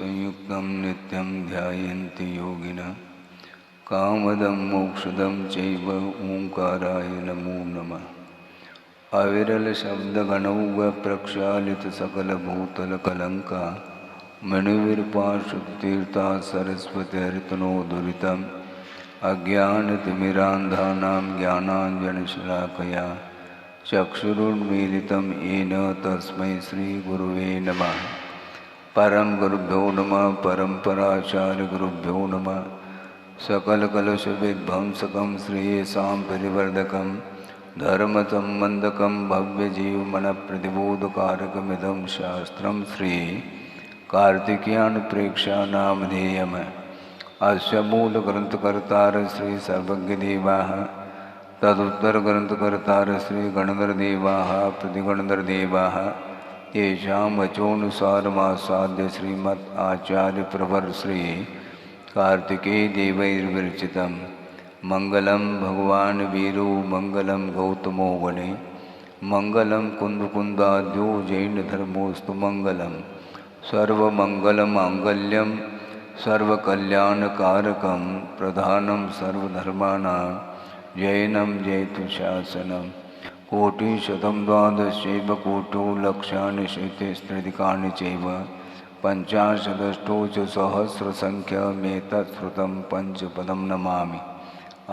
संयुक्तं नित्यं ध्यायन्ति योगिनः कामदं मोक्षदं चैव ओंकाराय नमो नमः। अविरल शब्दगणौघ प्रक्षालित सकल भूतल कलंका मणिवीरपाशुतीर्था सरस्वतीर्तनोदुरितम् अज्ञानतिमिरान्धानां ज्ञानाञ्जनशलाकया चक्षुरुन्मीलितं येन तस्मै श्रीगुरुवे नमः। परम गुरुभ्यो नमः। परम्पराचार्य गुरुभ्यो नमः। सकलकलुषविध्वंसकं श्रेयसां परिवर्धकं धर्मसम्बन्धकं भव्यजीवमनप्रतिबोधकारकमिदं शास्त्रं श्री कार्तिकेयानुप्रेक्षानामधेयम्। अस्य मूलग्रन्थकर्तार श्री सर्वज्ञदेवाः तदुत्तरग्रन्थकर्तार श्री गणधरदेवाः प्रतिगणधरदेवाः तेषां वचोनुसारमासाद्य श्रीमद् आचार्यप्रवर श्री कार्तिकेय देवैर्विरचितं मंगलम भगवान वीरो मंगलम गौतमो वने मंगलम कुंदकुंदाद्यो जैन धर्मोस्तु मंगलम सर्वमंगलमांगल्यम सर्वकल्याणकारकं प्रधानं सर्वधर्माणां जैनं जयतु शासनं कोटिशतं द्वादशैव कोटो लक्षाणि शतैस्त्रिधिकानि चैव पंचाशदष्टो च सहस्रसंख्यमेतत्श्रुतं पंचपदं नमामि।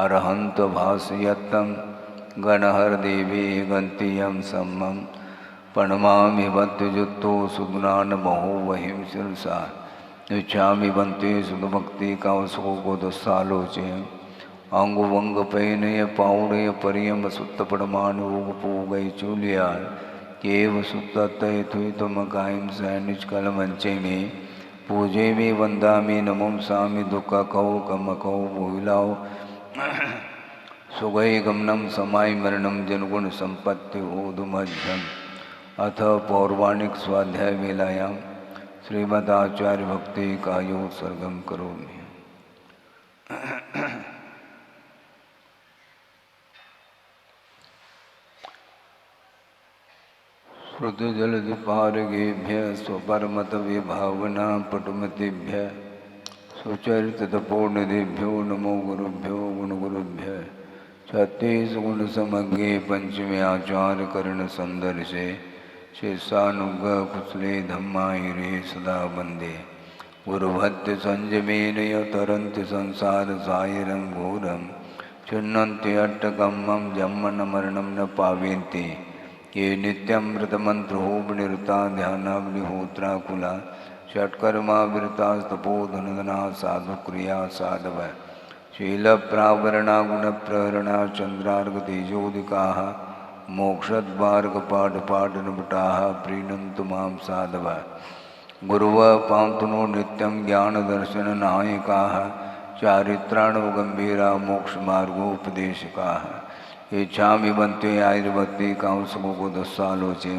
अरहंत भासयत्तं गणहरदेवे गन्तीयं सम्मं प्रणमामि भक्तजुत्तो सुज्ञानमहो वहिं शिरसा इच्छामि बन्ते सुधभक्ति कवसो गोदसालोचे अंगुवंगपैनय पाउणय परियम सुत्तपड़मानुगपूगै चूलिया केव सुत्तय तुम सैनिच कलमंचे में पूजे में वंदा में नमो सामी दुखा कौ कम कौ भूलाओ सुगै गमनम समाय मरणम जनगुण संपत्ति ओदुमध्यम। अथ पौर्वाणिक स्वाध्याय वेलायां श्रीमदाचार्य भक्ति कायो सर्गम करोमि। श्रुतिजलधिपारगेभ्य स्वपरमत विभावना पटुमतिभ्य सुचरितपूर्णदेभ्यो नमो गुरुभ्यो गुणगुरुभ्य। छत्तीसगुण समज्ञे पंचमे आचार्य कर्ण संदर्शे शिष्यानुग्रह कुशले धम्माहिरे सदा वंदे गुरुभक्ति संयमेन तरन्ति संसार सायरं घोरं चिन्वन्ति अट्टकम्मं जन्मन मरणं न पावन्ति ये नित्यमृतमन्त्रोपनिरता ध्यानाग्निहोत्राकुला षट्कर्माविरतास्तपोधनदना साधुक्रिया साधव शीलप्रावरणा गुणप्रहरणा चन्द्रार्कतेजोदिकाः मोक्षद्वार्कपाठपाठनभटाः प्रीणन्तु मां साधव गुरुव पांतुनो नित्यं ज्ञानदर्शननायकाः चारित्राणवगम्भीरा मोक्षमार्गोपदेशकाः इच्छामि बन्ते आयुर्भक्ति कांसको को दस्सालोचे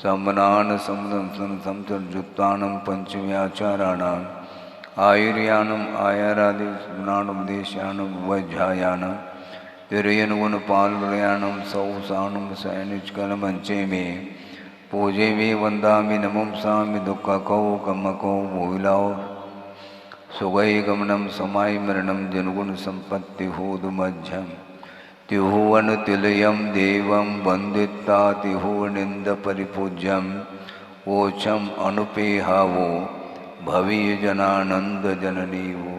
सम्मनान समतर्जुत्तानं पंचम्याचाराणाम् आयुर्यानम् आयारादिस्मृणानुपदेशानं वज्झायानं तिरयनुगुणपालयानं सौसानं सैनिचकलमंचे में पूजे में वंदामि नमं सामि दुःखकौ कमकौ भूलाओ सुगै गमनं समाय मरणं जनगुण संपत्ति होदुमध्यम। तिहुवन तिलयम देवं वंदिता तिहुवनिंद परिपूज्यम ओछम अनुपेहावो भवीय जनानंद जननीवो।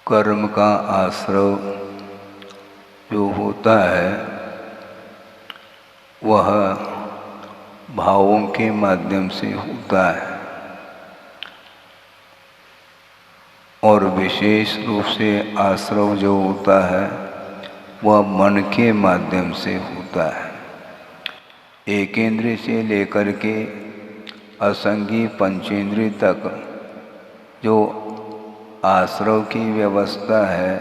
कर्म का आश्रव जो होता है वह भावों के माध्यम से होता है और विशेष रूप से आश्रव जो होता है वह मन के माध्यम से होता है। एक इंद्रिय से लेकर के असंगी पंचेंद्रिय तक जो आश्रव की व्यवस्था है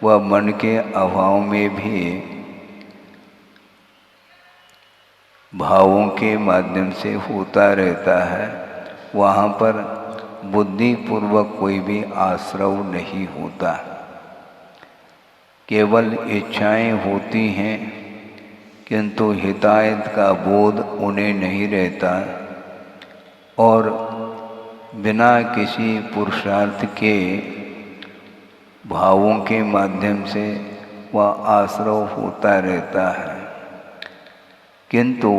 वह मन के अभाव में भी भावों के माध्यम से होता रहता है, वहाँ पर बुद्धि पूर्वक कोई भी आश्रव नहीं होता। केवल इच्छाएं होती हैं, किंतु हितायत का बोध उन्हें नहीं रहता और बिना किसी पुरुषार्थ के भावों के माध्यम से वह आश्रव होता रहता है। किंतु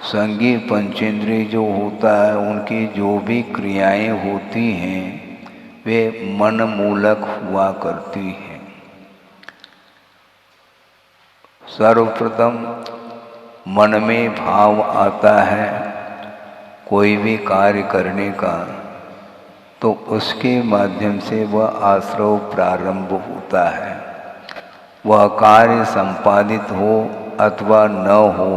संगी पंचेंद्रिय जो होता है, उनकी जो भी क्रियाएं होती हैं वे मन मूलक हुआ करती हैं। सर्वप्रथम मन में भाव आता है कोई भी कार्य करने का, तो उसके माध्यम से वह आश्रव प्रारंभ होता है। वह कार्य संपादित हो अथवा न हो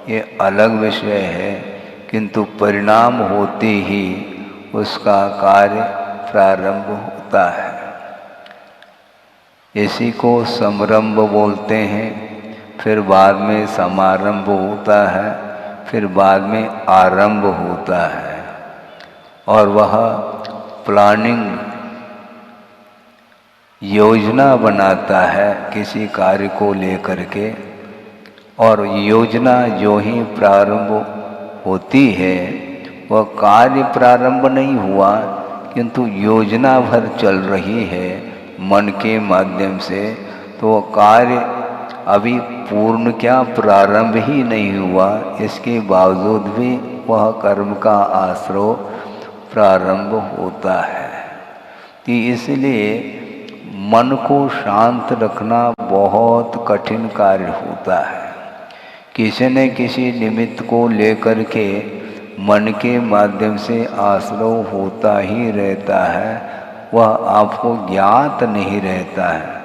ये अलग विषय है, किंतु परिणाम होते ही उसका कार्य प्रारंभ होता है। इसी को समारंभ बोलते हैं, फिर बाद में समारंभ होता है, फिर बाद में आरंभ होता है। और वह प्लानिंग योजना बनाता है किसी कार्य को लेकर के, और योजना जो ही प्रारंभ होती है, वह कार्य प्रारंभ नहीं हुआ किंतु योजना भर चल रही है मन के माध्यम से, तो वह कार्य अभी पूर्ण क्या प्रारंभ ही नहीं हुआ, इसके बावजूद भी वह कर्म का आश्रव प्रारंभ होता है। कि इसलिए मन को शांत रखना बहुत कठिन कार्य होता है। किसी न किसी निमित्त को लेकर के मन के माध्यम से आश्रव होता ही रहता है, वह आपको ज्ञात नहीं रहता है।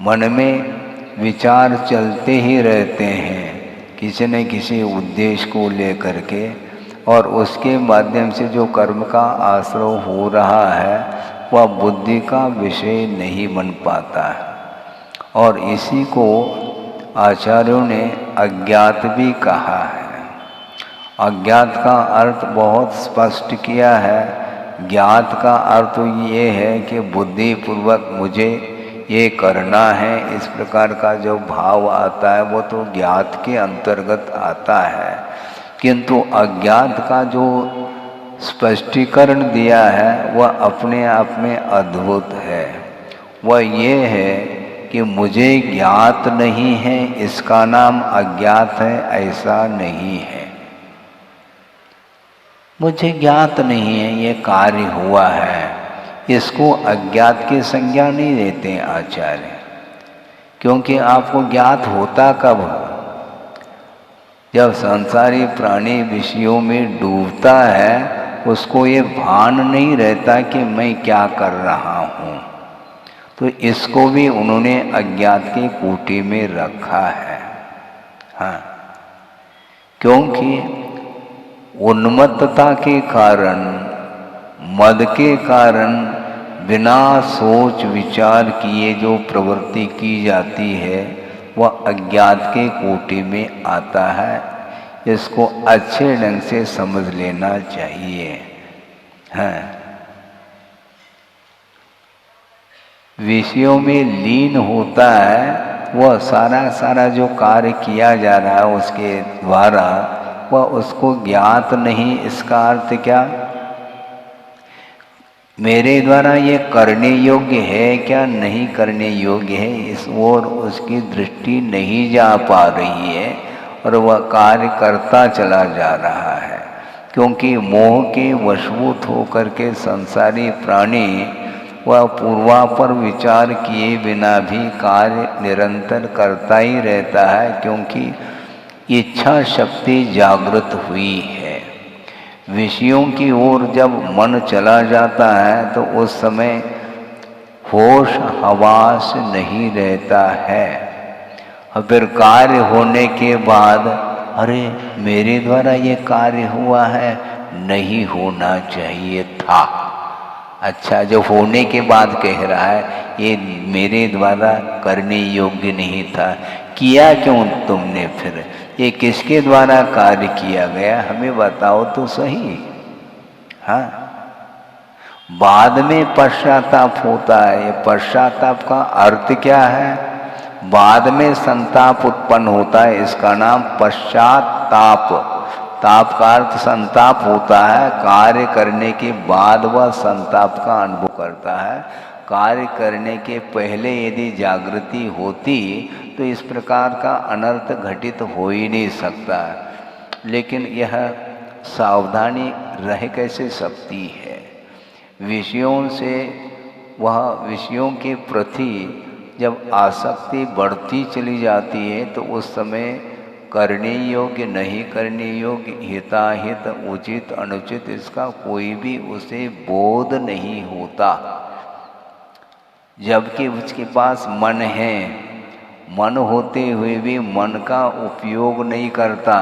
मन में विचार चलते ही रहते हैं किसी न किसी उद्देश्य को लेकर के, और उसके माध्यम से जो कर्म का आश्रव हो रहा है वह बुद्धि का विषय नहीं बन पाता है। और इसी को आचार्यों ने अज्ञात भी कहा है। अज्ञात का अर्थ बहुत स्पष्ट किया है। ज्ञात का अर्थ तो ये है कि बुद्धि पूर्वक मुझे ये करना है, इस प्रकार का जो भाव आता है वो तो ज्ञात के अंतर्गत आता है। किंतु अज्ञात का जो स्पष्टीकरण दिया है वह अपने आप में अद्भुत है। वह ये है कि मुझे ज्ञात नहीं है इसका नाम अज्ञात है, ऐसा नहीं है। मुझे ज्ञात नहीं है ये कार्य हुआ है, इसको अज्ञात की संज्ञा नहीं देते आचार्य। क्योंकि आपको ज्ञात होता कब? जब संसारी प्राणी विषयों में डूबता है, उसको ये भान नहीं रहता कि मैं क्या कर रहा हूँ। तो इसको भी उन्होंने अज्ञात की कोटि में रखा है। हाँ, क्योंकि उन्मत्तता के कारण, मद के कारण बिना सोच विचार किए जो प्रवृत्ति की जाती है वह अज्ञात के कोटि में आता है। इसको अच्छे ढंग से समझ लेना चाहिए। हाँ, विषयों में लीन होता है, वह सारा जो कार्य किया जा रहा है उसके द्वारा वह उसको ज्ञात नहीं। इसका अर्थ क्या? मेरे द्वारा ये करने योग्य है क्या नहीं करने योग्य है, इस ओर उसकी दृष्टि नहीं जा पा रही है और वह कार्य करता चला जा रहा है। क्योंकि मोह के वशभूत होकर के संसारी प्राणी वह पूर्वापर विचार किए बिना भी कार्य निरंतर करता ही रहता है, क्योंकि इच्छा शक्ति जागृत हुई है। विषयों की ओर जब मन चला जाता है तो उस समय होश हवास नहीं रहता है। और फिर कार्य होने के बाद अरे मेरे द्वारा ये कार्य हुआ है, नहीं होना चाहिए था। अच्छा, जो होने के बाद कह रहा है ये मेरे द्वारा करने योग्य नहीं था, किया क्यों तुमने? फिर ये किसके द्वारा कार्य किया गया, हमें बताओ तो सही। हाँ, बाद में पश्चाताप होता है। ये पश्चाताप का अर्थ क्या है? बाद में संताप उत्पन्न होता है, इसका नाम पश्चाताप। ताप का अर्थ संताप होता है। कार्य करने के बाद वह संताप का अनुभव करता है। कार्य करने के पहले यदि जागृति होती तो इस प्रकार का अनर्थ घटित हो ही नहीं सकता। लेकिन यह सावधानी रह कैसे सकती है? विषयों से, वह विषयों के प्रति जब आसक्ति बढ़ती चली जाती है तो उस समय करने योग्य, नहीं करने योग्य, हिताहित, उचित अनुचित, इसका कोई भी उसे बोध नहीं होता। जबकि उसके पास मन है, मन होते हुए भी मन का उपयोग नहीं करता,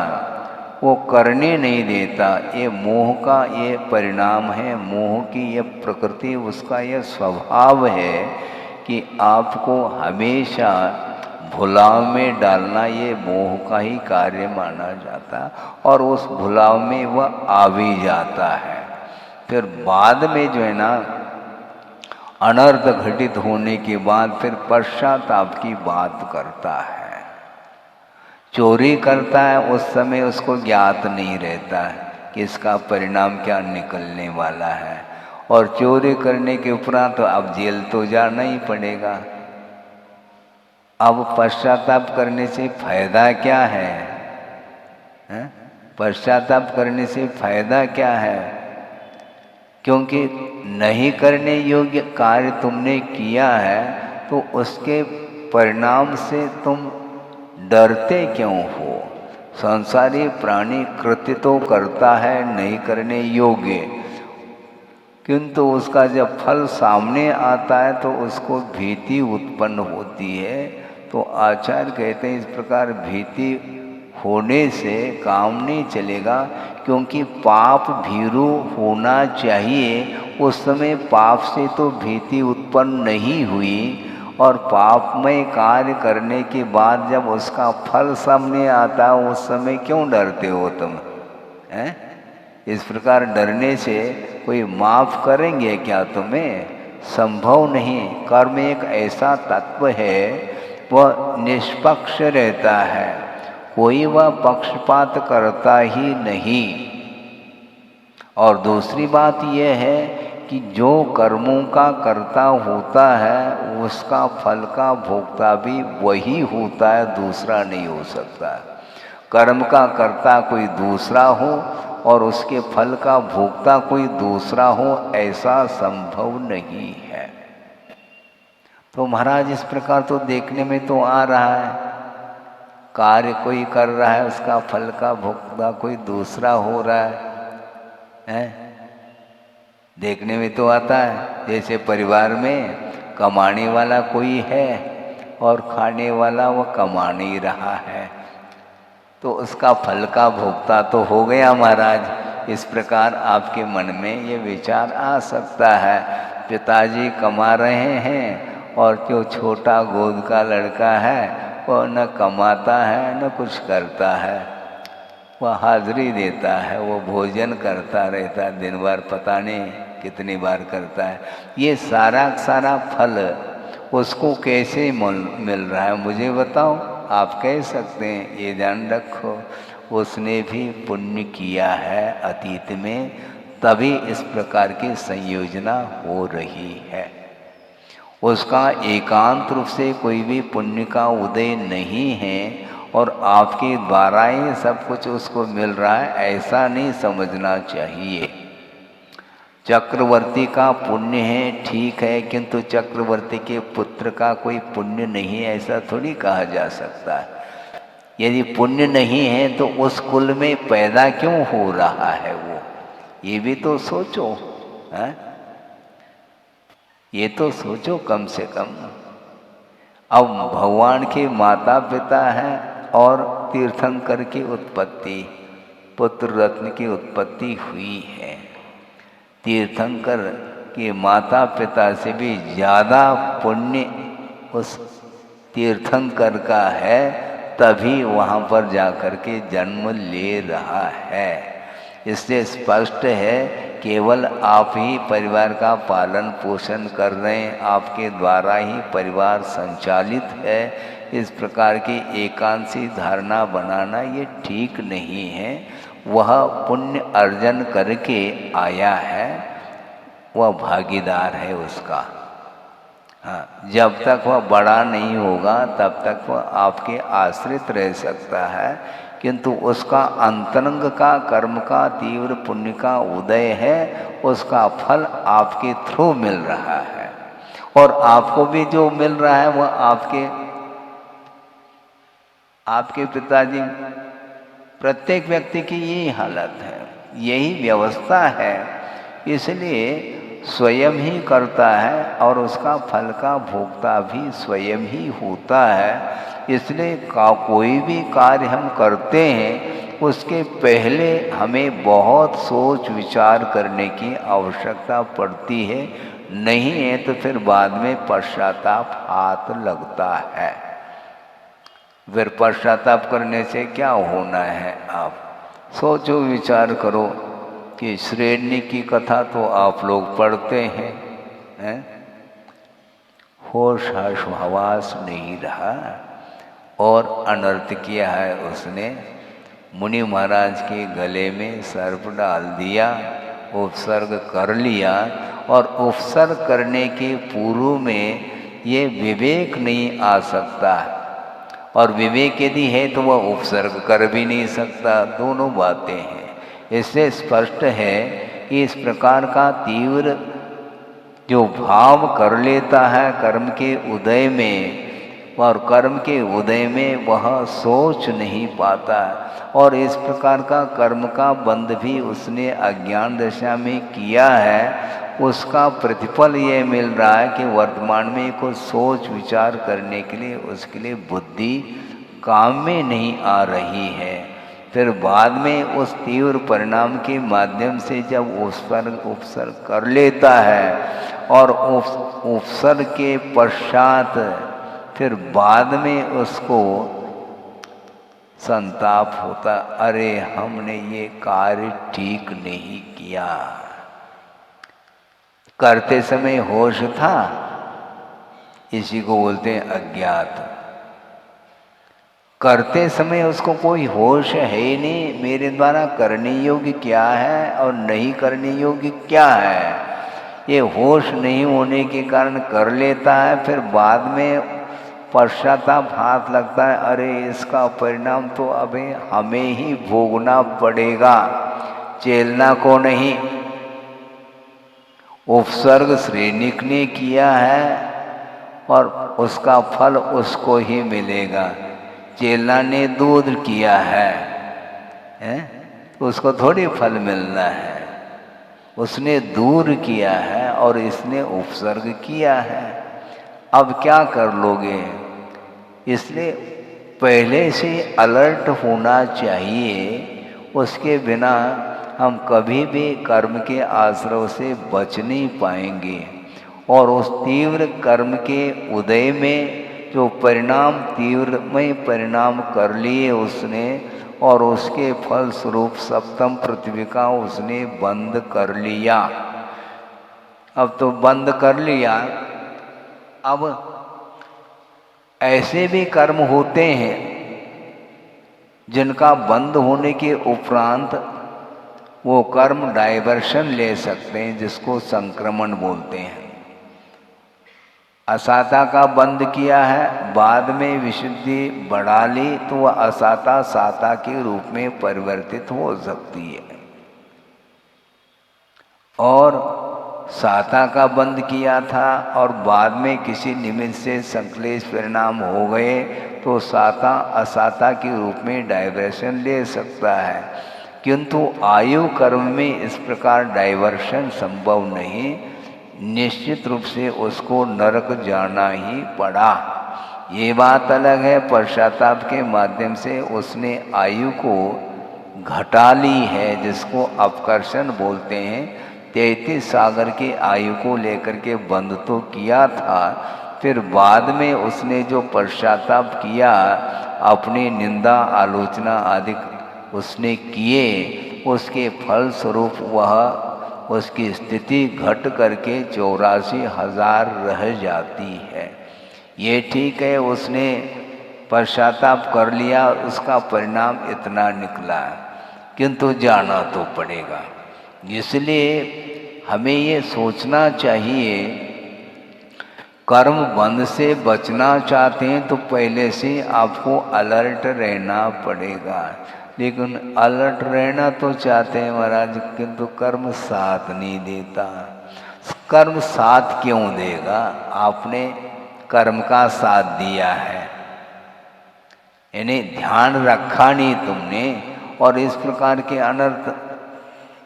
वो करने नहीं देता। ये मोह का ये परिणाम है, मोह की ये प्रकृति, उसका यह स्वभाव है कि आपको हमेशा भुलाव में डालना, ये मोह का ही कार्य माना जाता और उस भुलाव में वह आ भी जाता है। फिर बाद में जो है ना, अनर्थ घटित होने के बाद फिर पश्चाताप की बात करता है। चोरी करता है, उस समय उसको ज्ञात नहीं रहता है कि इसका परिणाम क्या निकलने वाला है, और चोरी करने के उपरांत तो अब जेल तो जाना ही पड़ेगा। अब पश्चाताप करने से फायदा क्या है? पश्चाताप करने से फायदा क्या है? क्योंकि नहीं करने योग्य कार्य तुमने किया है तो उसके परिणाम से तुम डरते क्यों हो? संसारी प्राणी कृत्य तो करता है नहीं करने योग्य, किंतु उसका जब फल सामने आता है तो उसको भीति उत्पन्न होती है। तो आचार्य कहते हैं इस प्रकार भीति होने से काम नहीं चलेगा, क्योंकि पाप भीरु होना चाहिए। उस समय पाप से तो भीति उत्पन्न नहीं हुई, और पापमय कार्य करने के बाद जब उसका फल सामने आता है उस समय क्यों डरते हो तुम? हैं? इस प्रकार डरने से कोई माफ करेंगे क्या तुम्हें? संभव नहीं। कर्म एक ऐसा तत्व है, वह निष्पक्ष रहता है, कोई वह पक्षपात करता ही नहीं। और दूसरी बात यह है कि जो कर्मों का कर्ता होता है उसका फल का भोक्ता भी वही होता है, दूसरा नहीं हो सकता। कर्म का कर्ता कोई दूसरा हो और उसके फल का भोक्ता कोई दूसरा हो, ऐसा संभव नहीं है। तो महाराज इस प्रकार तो देखने में तो आ रहा है, कार्य कोई कर रहा है, उसका फल का भोक्ता कोई दूसरा हो रहा है? देखने में तो आता है। जैसे परिवार में कमाने वाला कोई है और खाने वाला वो कमा नहीं रहा है, तो उसका फल का भोक्ता तो हो गया महाराज। इस प्रकार आपके मन में ये विचार आ सकता है, पिताजी कमा रहे हैं और जो छोटा गोद का लड़का है वो न कमाता है न कुछ करता है, वह हाजिरी देता है, वो भोजन करता रहता है दिन भर, पता नहीं कितनी बार करता है। ये सारा सारा फल उसको कैसे मिल रहा है मुझे बताओ? आप कह सकते हैं, ये ध्यान रखो उसने भी पुण्य किया है अतीत में, तभी इस प्रकार की संयोजना हो रही है। उसका एकांत रूप से कोई भी पुण्य का उदय नहीं है और आपके द्वारा ही सब कुछ उसको मिल रहा है, ऐसा नहीं समझना चाहिए। चक्रवर्ती का पुण्य है ठीक है, किंतु चक्रवर्ती के पुत्र का कोई पुण्य नहीं है, ऐसा थोड़ी कहा जा सकता है। यदि पुण्य नहीं है तो उस कुल में पैदा क्यों हो रहा है वो? ये भी तो सोचो है? ये तो सोचो कम से कम। अब भगवान के माता पिता हैं और तीर्थंकर की उत्पत्ति, पुत्र रत्न की उत्पत्ति हुई है। तीर्थंकर के माता पिता से भी ज़्यादा पुण्य उस तीर्थंकर का है, तभी वहाँ पर जाकर के जन्म ले रहा है। इससे स्पष्ट है केवल आप ही परिवार का पालन पोषण कर रहे हैं, आपके द्वारा ही परिवार संचालित है। इस प्रकार की एकांशी धारणा बनाना ये ठीक नहीं है। वह पुण्य अर्जन करके आया है, वह भागीदार है उसका। हाँ, जब तक वह बड़ा नहीं होगा तब तक वह आपके आश्रित रह सकता है, किंतु उसका अंतरंग का कर्म का तीव्र पुण्य का उदय है, उसका फल आपके थ्रू मिल रहा है। और आपको भी जो मिल रहा है वह आपके पिताजी, प्रत्येक व्यक्ति की यही हालत है, यही व्यवस्था है। इसलिए स्वयं ही करता है और उसका फल का भोक्ता भी स्वयं ही होता है। इसलिए कोई भी कार्य हम करते हैं उसके पहले हमें बहुत सोच विचार करने की आवश्यकता पड़ती है, नहीं है तो फिर बाद में पश्चाताप हाथ लगता है। फिर पश्चाताप करने से क्या होना है, आप सोचो विचार करो कि श्रेणी की कथा तो आप लोग पढ़ते हैं? होश हवास नहीं रहा और अनर्थ किया है उसने। मुनि महाराज के गले में सर्प डाल दिया, उपसर्ग कर लिया, और उपसर्ग करने के पूर्व में ये विवेक नहीं आ सकता, और विवेक यदि है तो वह उपसर्ग कर भी नहीं सकता। दोनों बातें हैं। इससे स्पष्ट है कि इस प्रकार का तीव्र जो भाव कर लेता है कर्म के उदय में, और कर्म के उदय में वह सोच नहीं पाता, और इस प्रकार का कर्म का बंध भी उसने अज्ञान दशा में किया है, उसका प्रतिफल ये मिल रहा है कि वर्तमान में कुछ सोच विचार करने के लिए उसके लिए बुद्धि काम में नहीं आ रही है। फिर बाद में उस तीव्र परिणाम के माध्यम से जब उपसर्ग कर लेता है, और उपसर्ग के पश्चात फिर बाद में उसको संताप होता, अरे हमने ये कार्य ठीक नहीं किया। करते समय होश था, इसी को बोलते हैं अज्ञात। करते समय उसको कोई होश है ही नहीं, मेरे द्वारा करने योग्य क्या है और नहीं करने योग्य क्या है। ये होश नहीं होने के कारण कर लेता है, फिर बाद में पश्चाताप हाथ लगता है, अरे इसका परिणाम तो अभी हमें ही भोगना पड़ेगा, चेलना को नहीं। उपसर्ग श्रेणिक ने किया है और उसका फल उसको ही मिलेगा। चेला ने दूध किया है, उसको थोड़ी फल मिलना है। उसने दूर किया है और इसने उपसर्ग किया है। अब क्या कर लोगे? इसलिए पहले से अलर्ट होना चाहिए, उसके बिना हम कभी भी कर्म के आश्रय से बच नहीं पाएंगे। और उस तीव्र कर्म के उदय में जो परिणाम तीव्रमय परिणाम कर लिए उसने, और उसके फल स्वरूप सप्तम पृथ्वी का उसने बंद कर लिया। अब तो बंद कर लिया, अब ऐसे भी कर्म होते हैं जिनका बंद होने के उपरांत वो कर्म डाइवर्शन ले सकते हैं, जिसको संक्रमण बोलते हैं। असाता का बंद किया है, बाद में विशुद्धि बढ़ा ली तो वह असाता साता के रूप में परिवर्तित हो सकती है। और साता का बंद किया था और बाद में किसी निमित्त से संक्लेश परिणाम हो गए तो साता असाता के रूप में डाइवर्शन ले सकता है, किंतु आयु कर्म में इस प्रकार डाइवर्शन संभव नहीं। निश्चित रूप से उसको नरक जाना ही पड़ा। ये बात अलग है, पश्चाताप के माध्यम से उसने आयु को घटा ली है, जिसको अपकर्षण बोलते हैं। 33 सागर के आयु को लेकर के बंद तो किया था, फिर बाद में उसने जो पश्चाताप किया अपनी निंदा आलोचना आदि उसने किए, उसके फल स्वरूप वह उसकी स्थिति घट करके 84,000 रह जाती है। ये ठीक है, उसने पश्चाताप कर लिया, उसका परिणाम इतना निकला, किंतु जाना तो पड़ेगा। इसलिए हमें ये सोचना चाहिए, कर्म बंध से बचना चाहते हैं तो पहले से आपको अलर्ट रहना पड़ेगा। लेकिन अलर्ट रहना तो चाहते हैं महाराज, किंतु कर्म साथ नहीं देता। कर्म साथ क्यों देगा? आपने कर्म का साथ दिया है, यानी ध्यान रखा नहीं तुमने और इस प्रकार के अनर्थ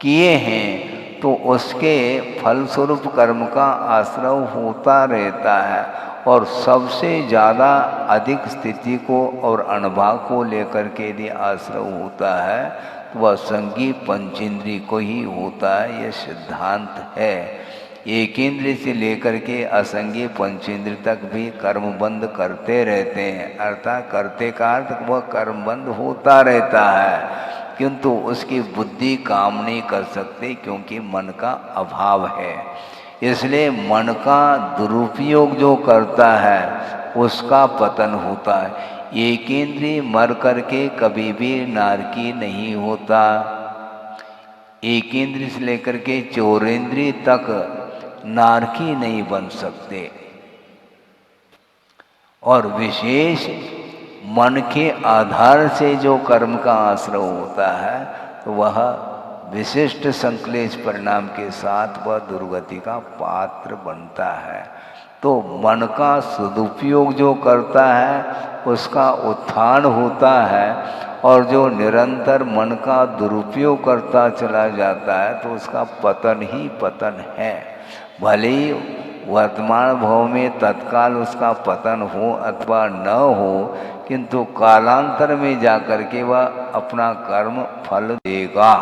किए हैं, तो उसके फलस्वरूप कर्म का आश्रय होता रहता है। और सबसे ज़्यादा अधिक स्थिति को और अनुभव को लेकर के यदि आश्रय होता है तो वह संगी पंचेंद्रिय को ही होता है। यह सिद्धांत है। एक इंद्रिय से लेकर के असंगी पंचेंद्रिय तक भी कर्मबंध करते रहते हैं, अर्थात करते का अर्थ वह कर्मबंध होता रहता है, किंतु उसकी बुद्धि काम नहीं कर सकती क्योंकि मन का अभाव है। इसलिए मन का दुरुपयोग जो करता है उसका पतन होता है। एक इंद्रिय मर करके कभी भी नारकी नहीं होता। एक इंद्रिय से लेकर के चौरेंद्रिय तक नारकी नहीं बन सकते। और विशेष मन के आधार से जो कर्म का आश्रय होता है तो वह विशिष्ट संक्लेश परिणाम के साथ वह दुर्गति का पात्र बनता है। तो मन का सदुपयोग जो करता है उसका उत्थान होता है, और जो निरंतर मन का दुरुपयोग करता चला जाता है तो उसका पतन ही पतन है। भले ही वर्तमान भाव में तत्काल उसका पतन हो अथवा न हो, किंतु कालांतर में जाकर के वह अपना कर्म फल देगा।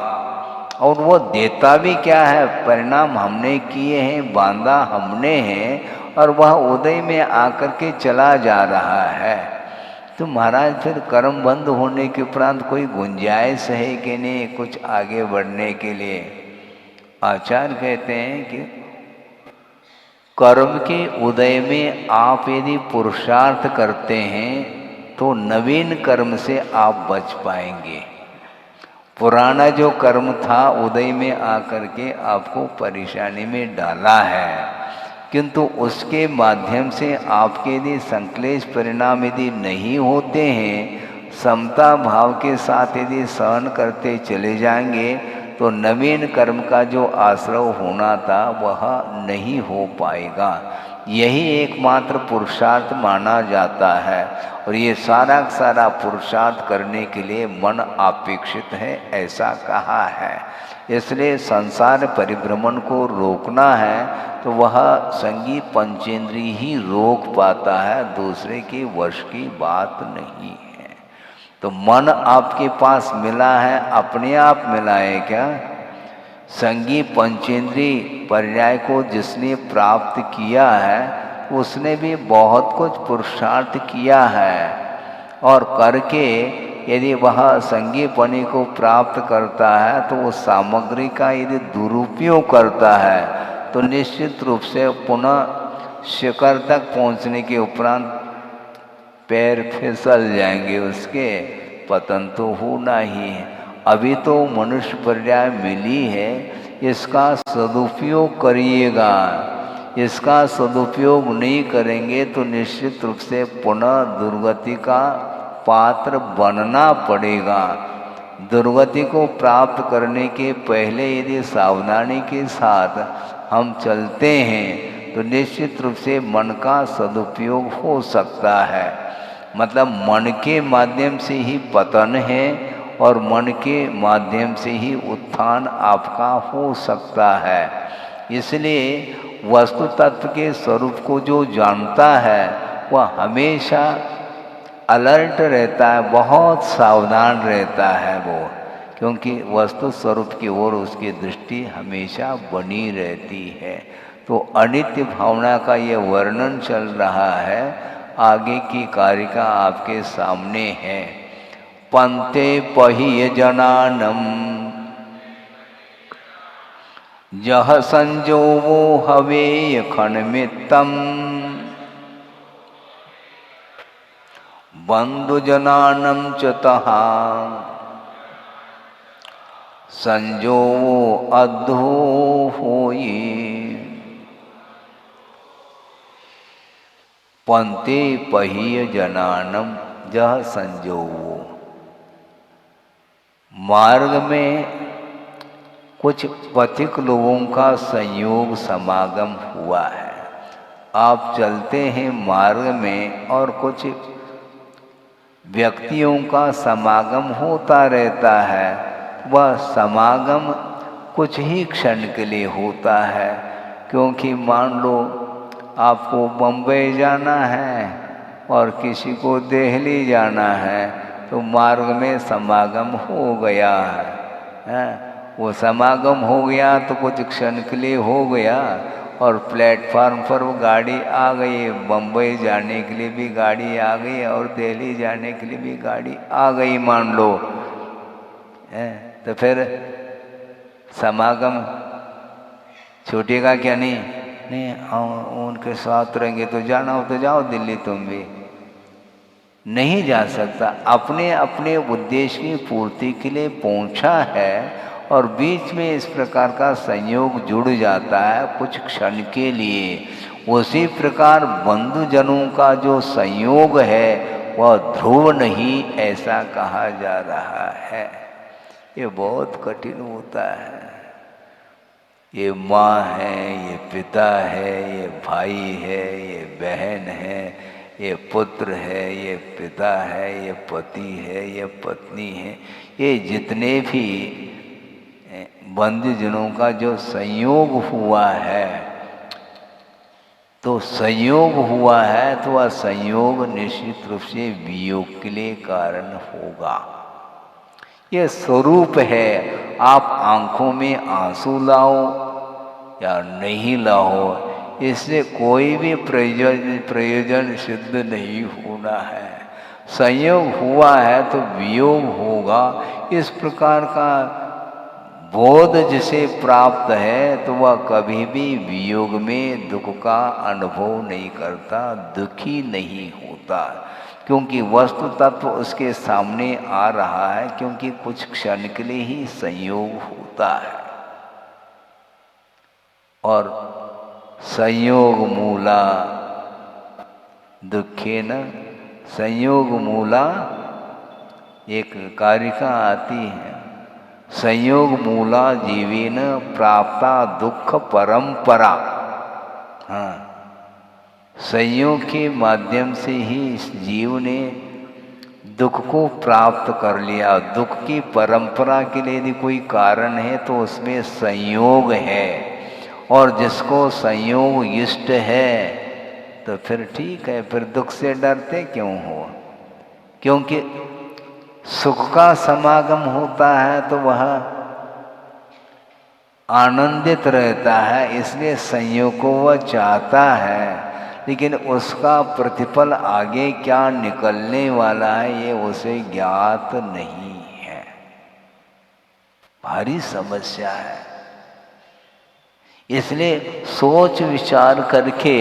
और वो देता भी क्या है? परिणाम हमने किए हैं, बांधा हमने हैं, और वह उदय में आकर के चला जा रहा है। तो महाराज फिर कर्म बंद होने के उपरांत कोई गुंजाइश है कि नहीं कुछ आगे बढ़ने के लिए? आचार्य कहते हैं कि कर्म के उदय में आप यदि पुरुषार्थ करते हैं तो नवीन कर्म से आप बच पाएंगे। पुराना जो कर्म था उदय में आकर के आपको परेशानी में डाला है, किंतु उसके माध्यम से आपके यदि संक्लेश परिणाम यदि नहीं होते हैं, समता भाव के साथ यदि सहन करते चले जाएंगे तो नवीन कर्म का जो आश्रय होना था वह नहीं हो पाएगा। यही एकमात्र पुरुषार्थ माना जाता है। और ये सारा सारा पुरुषार्थ करने के लिए मन अपेक्षित है, ऐसा कहा है। इसलिए संसार परिभ्रमण को रोकना है तो वह संगी पंचेंद्रिय ही रोक पाता है, दूसरे के वश की बात नहीं है। तो मन आपके पास मिला है, अपने आप मिला है क्या? संगी पंचेंद्रिय पर्याय को जिसने प्राप्त किया है उसने भी बहुत कुछ पुरुषार्थ किया है, और करके यदि वह संगीपनी को प्राप्त करता है तो उस सामग्री का यदि दुरुपयोग करता है तो निश्चित रूप से पुनः शिखर तक पहुंचने के उपरांत पैर फिसल जाएंगे, उसके पतन तो होना ही है। अभी तो मनुष्य पर्याय मिली है, इसका सदुपयोग करिएगा। इसका सदुपयोग नहीं करेंगे तो निश्चित रूप से पुनः दुर्गति का पात्र बनना पड़ेगा। दुर्गति को प्राप्त करने के पहले यदि सावधानी के साथ हम चलते हैं तो निश्चित रूप से मन का सदुपयोग हो सकता है। मतलब मन के माध्यम से ही पतन है और मन के माध्यम से ही उत्थान आपका हो सकता है। इसलिए वस्तु तत्व के स्वरूप को जो जानता है वह हमेशा अलर्ट रहता है, बहुत सावधान रहता है वो, क्योंकि वस्तु स्वरूप की ओर उसकी दृष्टि हमेशा बनी रहती है। तो अनित्य भावना का ये वर्णन चल रहा है। आगे की कारिका आपके सामने है। पंते पहिय जनानम जह संजोवो हवेय खनमित्तम बंधुजनानम च तहा संजोवो अद्धो होई। पंते पहिय जनानम जह संजोवो। मार्ग में कुछ पथिक लोगों का संयोग समागम हुआ है। आप चलते हैं मार्ग में और कुछ व्यक्तियों का समागम होता रहता है। वह समागम कुछ ही क्षण के लिए होता है, क्योंकि मान लो आपको बम्बई जाना है और किसी को दिल्ली जाना है, तो मार्ग में समागम हो गया है। वो समागम हो गया तो कुछ क्षण के लिए हो गया और प्लेटफार्म पर वो गाड़ी आ गई। बम्बई जाने के लिए भी गाड़ी आ गई और दिल्ली जाने के लिए भी गाड़ी आ गई मान लो, तो फिर समागम छूटेगा क्या? नहीं उनके साथ रहेंगे तो जाना हो तो जाओ दिल्ली, तुम भी नहीं जा सकता। अपने अपने उद्देश्य की पूर्ति के लिए पहुंचा है और बीच में इस प्रकार का संयोग जुड़ जाता है कुछ क्षण के लिए। उसी प्रकार बंधुजनों का जो संयोग है वह ध्रुव नहीं, ऐसा कहा जा रहा है। ये बहुत कठिन होता है। ये माँ है, ये पिता है, ये भाई है, ये बहन है, ये पुत्र है, ये पिता है, ये पति है, ये पत्नी है, ये जितने भी बंधुजनों का जो संयोग हुआ है, तो संयोग हुआ है तो वह संयोग निश्चित रूप से वियोग के लिए कारण होगा। यह स्वरूप है। आप आंखों में आंसू लाओ या नहीं लाओ, इससे कोई भी प्रयोजन सिद्ध नहीं होना है। संयोग हुआ है तो वियोग होगा। इस प्रकार का बोध जिसे प्राप्त है तो वह कभी भी वियोग में दुख का अनुभव नहीं करता, दुखी नहीं होता, क्योंकि वस्तु तत्व उसके सामने आ रहा है। क्योंकि कुछ क्षण के लिए ही संयोग होता है और संयोग मूला दुखे न, संयोग मूला एक कारिका आती है, संयोग मूला जीवेन प्राप्ता दुख परंपरा। हाँ, संयोग के माध्यम से ही इस जीव ने दुख को प्राप्त कर लिया। दुख की परंपरा के लिए यदि कोई कारण है तो उसमें संयोग है, और जिसको संयोग इष्ट है तो फिर ठीक है, फिर दुख से डरते क्यों हो? क्योंकि सुख का समागम होता है तो वह आनंदित रहता है, इसलिए संयोग को वह चाहता है। लेकिन उसका प्रतिफल आगे क्या निकलने वाला है ये उसे ज्ञात नहीं है। भारी समस्या है। इसलिए सोच विचार करके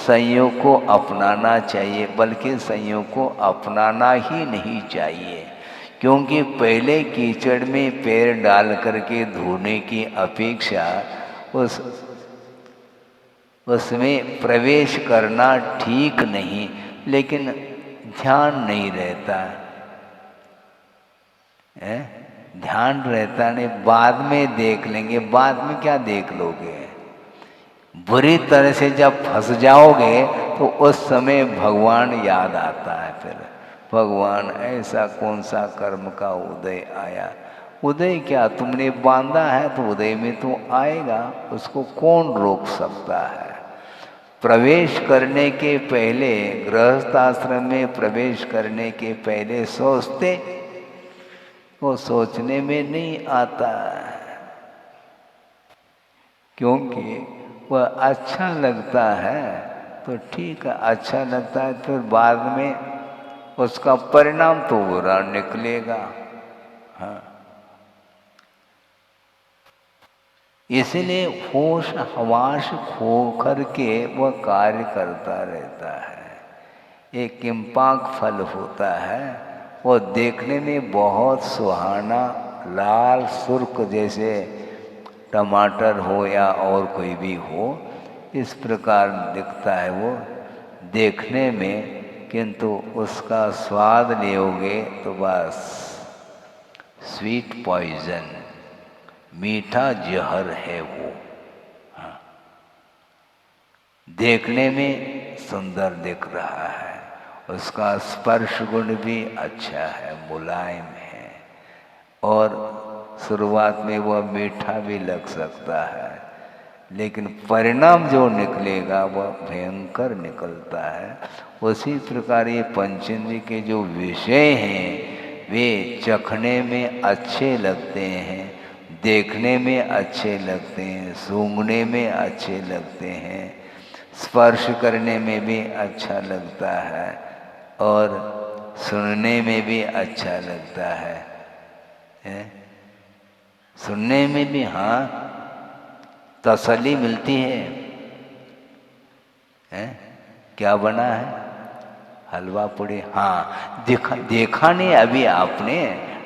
संयोग को अपनाना चाहिए, बल्कि संयोग को अपनाना ही नहीं चाहिए। क्योंकि पहले कीचड़ में पैर डाल करके धोने की अपेक्षा उसमें प्रवेश करना ठीक नहीं, लेकिन ध्यान नहीं रहता है। ध्यान रहता नहीं, बाद में देख लेंगे। बाद में क्या देख लोगे? बुरी तरह से जब फंस जाओगे तो उस समय भगवान याद आता है। फिर भगवान ऐसा कौन सा कर्म का उदय आया? उदय क्या, तुमने बांधा है तो उदय में तो आएगा, उसको कौन रोक सकता है? प्रवेश करने के पहले, गृहस्थ आश्रम में प्रवेश करने के पहले सोचते, वो सोचने में नहीं आता, क्योंकि वह अच्छा लगता है तो ठीक है, अच्छा लगता है, फिर बाद में उसका परिणाम तो बुरा निकलेगा। हाँ, इसलिए होश हवास खो कर के वह कार्य करता रहता है। एक किम्पाक फल होता है, वो देखने में बहुत सुहाना, लाल सुर्ख जैसे टमाटर हो या और कोई भी हो, इस प्रकार दिखता है वो देखने में, किंतु उसका स्वाद लेओगे तो बस स्वीट पॉइजन, मीठा जहर है वो। हाँ, देखने में सुंदर दिख रहा है, उसका स्पर्श गुण भी अच्छा है, मुलायम है, और शुरुआत में वह मीठा भी लग सकता है, लेकिन परिणाम जो निकलेगा वह भयंकर निकलता है। उसी प्रकार ये पंचेंद्रिय के जो विषय हैं वे चखने में अच्छे लगते हैं, देखने में अच्छे लगते हैं, सूंघने में अच्छे लगते हैं, स्पर्श करने में भी अच्छा लगता है, और सुनने में भी अच्छा लगता है? सुनने में भी हाँ तसल्ली मिलती है? क्या बना है? हलवा पूड़ी। हाँ, देखा नहीं अभी आपने,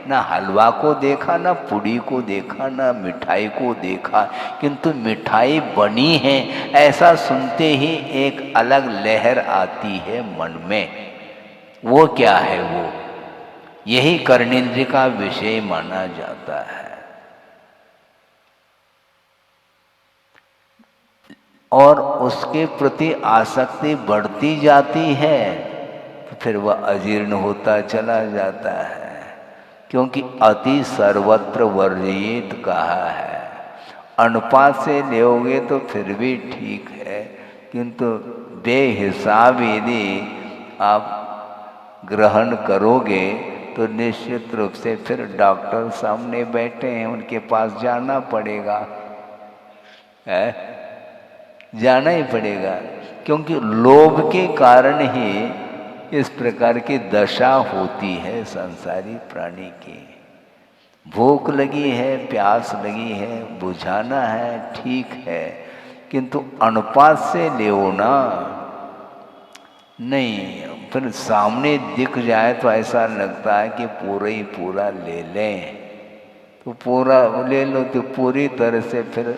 ना हलवा को देखा, ना पूड़ी को देखा, ना मिठाई को देखा, किंतु मिठाई बनी है ऐसा सुनते ही एक अलग लहर आती है मन में। वो क्या है? वो यही कर्णेंद्रिय का विषय माना जाता है। और उसके प्रति आसक्ति बढ़ती जाती है तो फिर वह अजीर्ण होता चला जाता है, क्योंकि अति सर्वत्र वर्जित कहा है। अनुपात से लेओगे तो फिर भी ठीक है, किंतु बेहिसाब यदि आप ग्रहण करोगे तो निश्चित रूप से फिर डॉक्टर सामने बैठे हैं, उनके पास जाना पड़ेगा, जाना ही पड़ेगा, क्योंकि लोभ के कारण ही इस प्रकार की दशा होती है संसारी प्राणी की। भूख लगी है, प्यास लगी है, बुझाना है, ठीक है, किंतु अनुपात से लेओ ना, नहीं, फिर सामने दिख जाए तो ऐसा लगता है कि पूरा ही पूरा ले लें, तो पूरा ले लो तो पूरी तरह से फिर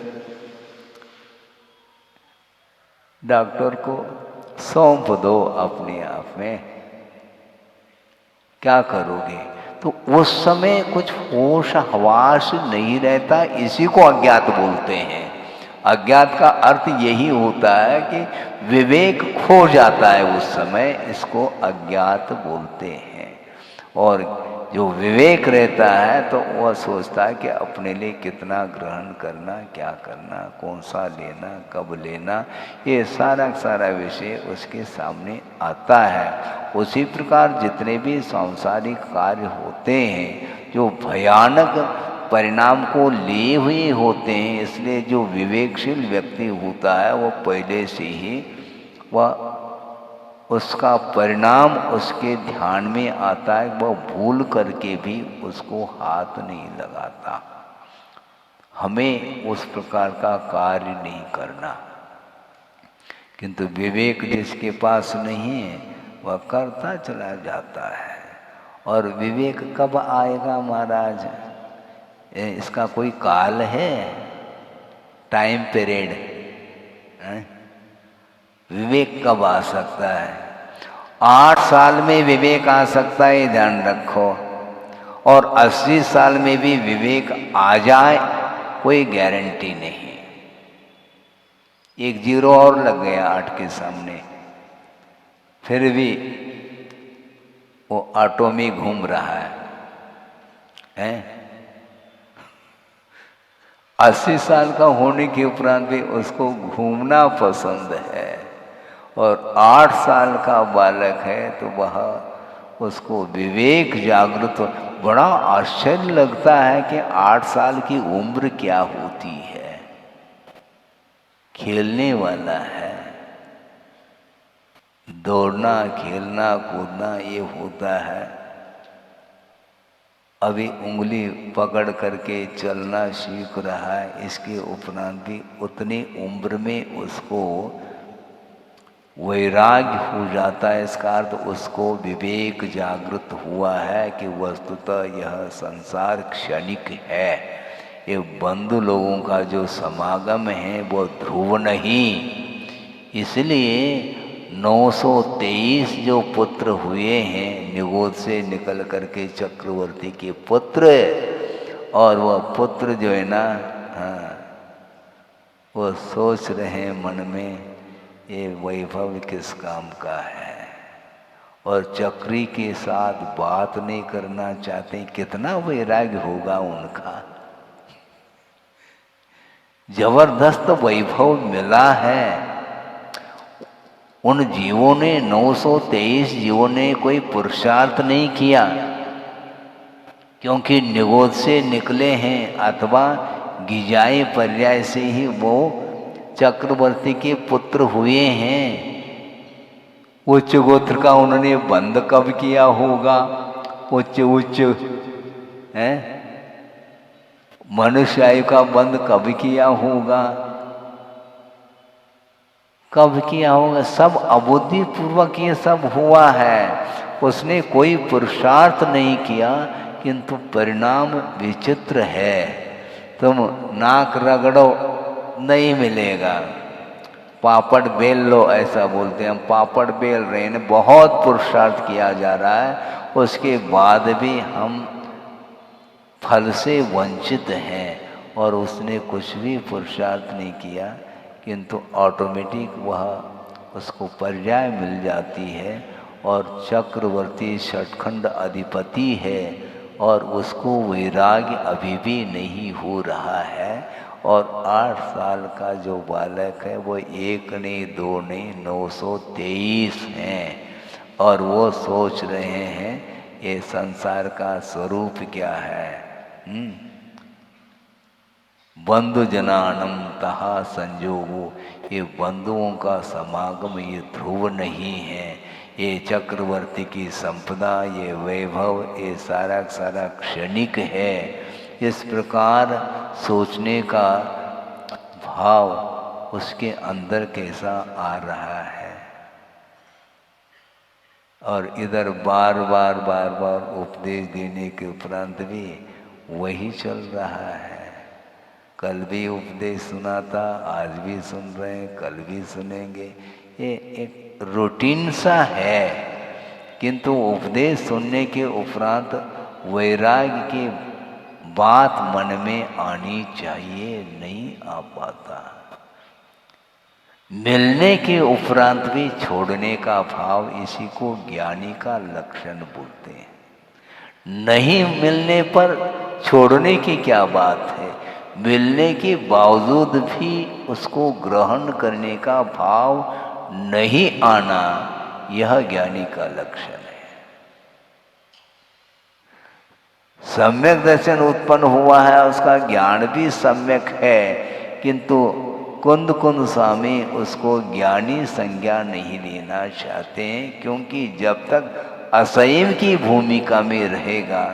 डॉक्टर को सौंप दो अपने आप में। क्या करोगे? तो उस समय कुछ होश हवास नहीं रहता, इसी को अज्ञात बोलते हैं। अज्ञात का अर्थ यही होता है कि विवेक खो जाता है उस समय, इसको अज्ञात बोलते हैं। और जो विवेक रहता है तो वह सोचता है कि अपने लिए कितना ग्रहण करना, क्या करना, कौन सा लेना, कब लेना, ये सारा सारा विषय उसके सामने आता है। उसी प्रकार जितने भी सांसारिक कार्य होते हैं जो भयानक परिणाम को लिए हुए होते हैं, इसलिए जो विवेकशील व्यक्ति होता है वो पहले से ही वह उसका परिणाम उसके ध्यान में आता है, वह भूल करके भी उसको हाथ नहीं लगाता। हमें उस प्रकार का कार्य नहीं करना, किंतु विवेक जिसके पास नहीं है वह करता चला जाता है। और विवेक कब आएगा महाराज? इसका कोई काल है? Time period? विवेक कब आ सकता है? 8 साल में विवेक आ सकता है, ध्यान रखो, और 80 साल में भी विवेक आ जाए कोई गारंटी नहीं। एक जीरो और लग गया 8 के सामने, फिर भी वो ऑटो में घूम रहा है? 80 साल का होने के उपरांत भी उसको घूमना पसंद है, और 8 साल का बालक है तो वह उसको विवेक जागृत। बड़ा आश्चर्य लगता है कि 8 साल की उम्र क्या होती है, खेलने वाला है, दौड़ना, खेलना, कूदना ये होता है। अभी उंगली पकड़ करके चलना सीख रहा है, इसके उपरांत भी उतनी उम्र में उसको वैराग्य हो जाता है। इसका अर्थ उसको विवेक जागृत हुआ है कि वस्तुतः यह संसार क्षणिक है। ये बंधु लोगों का जो समागम है वो ध्रुव नहीं। इसलिए 923 जो पुत्र हुए हैं निगोद से निकल करके चक्रवर्ती के पुत्र, और वह पुत्र जो है ना, वो सोच रहे हैं मन में ये वैभव किस काम का है, और चक्री के साथ बात नहीं करना चाहते। कितना वैराग्य होगा उनका। जबरदस्त वैभव मिला है। उन जीवों ने 923 जीवों ने कोई पुरुषार्थ नहीं किया, क्योंकि निगोद से निकले हैं अथवा गिजाए पर्याय से ही वो चक्रवर्ती के पुत्र हुए हैं। उच्च गोत्र का उन्होंने बंध कब किया होगा? उच्च है मनुष्य आयु का बंध कब किया होगा? कब किया होगा? सब अबुद्धि पूर्वक ये सब हुआ है। उसने कोई पुरुषार्थ नहीं किया, किंतु परिणाम विचित्र है। तुम नाक रगड़ो नहीं मिलेगा, पापड़ बेल लो ऐसा बोलते हैं। हम पापड़ बेल रहे हैं, बहुत पुरुषार्थ किया जा रहा है, उसके बाद भी हम फल से वंचित हैं। और उसने कुछ भी पुरुषार्थ नहीं किया, किंतु ऑटोमेटिक वह उसको पर्याय मिल जाती है। और चक्रवर्ती षटखंड अधिपति है, और उसको वैराग्य अभी भी नहीं हो रहा है। और 8 साल का जो बालक है वो 1 नहीं 2 नहीं 923 हैं। और वो सोच रहे हैं ये संसार का स्वरूप क्या है। बंधु जनानम तहा संजोगो, ये बंधुओं का समागम ये ध्रुव नहीं है। ये चक्रवर्ती की संपदा, ये वैभव, ये सारा सारा क्षणिक है। इस प्रकार सोचने का भाव उसके अंदर कैसा आ रहा है। और इधर बार बार उपदेश देने के उपरांत भी वही चल रहा है। कल भी उपदेश सुना था, आज भी सुन रहे हैं, कल भी सुनेंगे। ये एक रूटीन सा है, किंतु उपदेश सुनने के उपरांत वैराग्य की बात मन में आनी चाहिए, नहीं आ पाता। मिलने के उपरांत भी छोड़ने का भाव, इसी को ज्ञानी का लक्षण बोलते हैं। नहीं मिलने पर छोड़ने की क्या बात है, मिलने के बावजूद भी उसको ग्रहण करने का भाव नहीं आना, यह ज्ञानी का लक्षण है। सम्यक दर्शन उत्पन्न हुआ है, उसका ज्ञान भी सम्यक है, किंतु कुंद स्वामी उसको ज्ञानी संज्ञा नहीं लेना चाहते हैं। क्योंकि जब तक असंयम की भूमिका में रहेगा,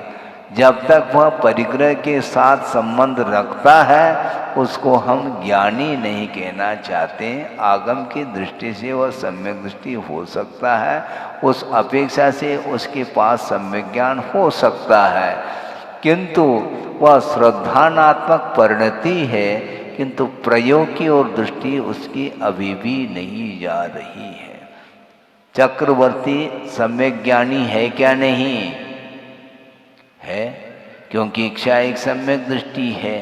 जब तक वह परिग्रह के साथ संबंध रखता है, उसको हम ज्ञानी नहीं कहना चाहते। आगम की दृष्टि से वह सम्यक दृष्टि हो सकता है, उस अपेक्षा से उसके पास सम्यक ज्ञान हो सकता है, किंतु वह श्रद्धानात्मक परिणति है, किंतु प्रयोग की ओर दृष्टि उसकी अभी भी नहीं जा रही है। चक्रवर्ती सम्यक ज्ञानी है क्या? नहीं है, क्योंकि इच्छा एक सम्यक दृष्टि है।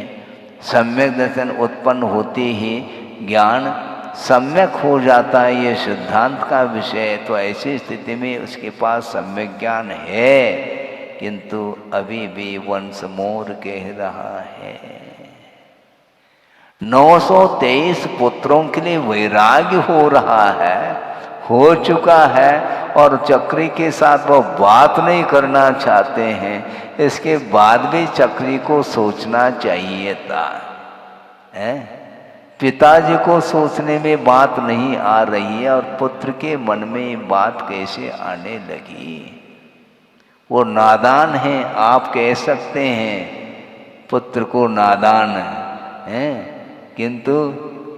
सम्यक दर्शन उत्पन्न होते ही ज्ञान सम्यक हो जाता है, ये सिद्धांत का विषय है। तो ऐसी स्थिति में उसके पास सम्यक ज्ञान है, किंतु अभी भी वंस मोर कह रहा है। 923 पुत्रों के लिए वैराग्य हो रहा है, हो चुका है, और चक्री के साथ वो बात नहीं करना चाहते हैं। इसके बाद भी चक्री को सोचना चाहिए था, पिताजी को सोचने में बात नहीं आ रही है और पुत्र के मन में बात कैसे आने लगी? वो नादान है, आप कह सकते हैं पुत्र को नादान है, किंतु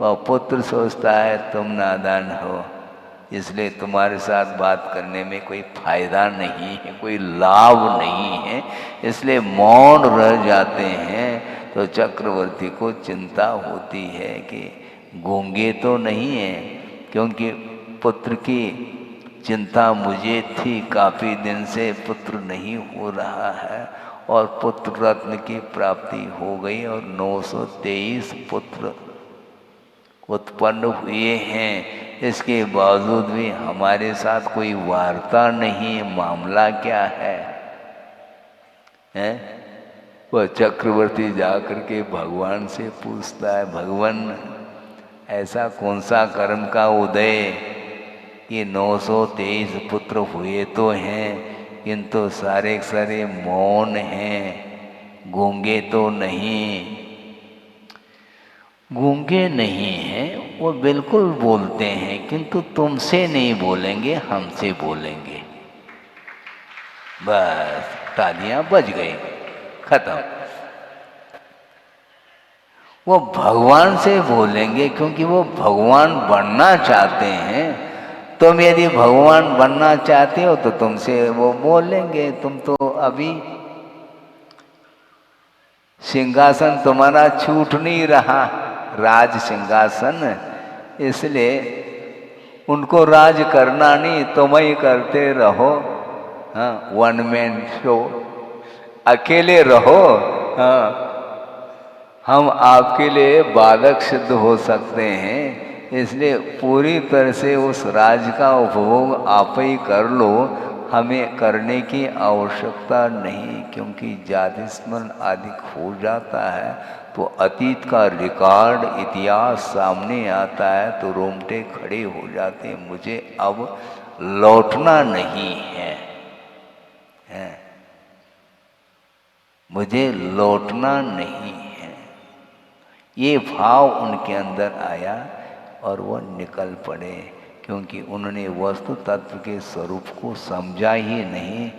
वह पुत्र सोचता है तुम नादान हो, इसलिए तुम्हारे साथ बात करने में कोई फायदा नहीं है, कोई लाभ नहीं है, इसलिए मौन रह जाते हैं। तो चक्रवर्ती को चिंता होती है कि गूंगे तो नहीं है, क्योंकि पुत्र की चिंता मुझे थी, काफ़ी दिन से पुत्र नहीं हो रहा है और पुत्र रत्न की प्राप्ति हो गई और 923 पुत्र उत्पन्न हुए हैं। इसके बावजूद भी हमारे साथ कोई वार्ता नहीं, मामला क्या है? वह चक्रवर्ती जाकर के भगवान से पूछता है, भगवान ऐसा कौन सा कर्म का उदय कि 923 पुत्र हुए तो हैं, किंतु सारे सारे मौन हैं, गूंगे तो नहीं? गूंगे नहीं हैं, वो बिल्कुल बोलते हैं, किंतु तुमसे नहीं बोलेंगे, हमसे बोलेंगे। बस तालियां बज गई, खत्म। वो भगवान से बोलेंगे क्योंकि वो भगवान बनना चाहते हैं। तुम यदि भगवान बनना चाहते हो तो तुमसे वो बोलेंगे। तुम तो अभी सिंहासन तुम्हारा छूट नहीं रहा, राज सिंहासन, इसलिए उनको राज करना नहीं, तुम ही करते रहो। हाँ, वन मैन शो, अकेले रहो। हाँ, हम आपके लिए बालक सिद्ध हो सकते हैं, इसलिए पूरी तरह से उस राज का उपभोग आप ही कर लो, हमें करने की आवश्यकता नहीं, क्योंकि जाति स्मरण आदि हो जाता है तो अतीत का रिकॉर्ड इतिहास सामने आता है तो रोंगटे खड़े हो जाते हैं। मुझे अब लौटना नहीं है, मुझे लौटना नहीं है। ये भाव उनके अंदर आया और वह निकल पड़े, क्योंकि उन्होंने वस्तु तत्व के स्वरूप को समझा ही नहीं,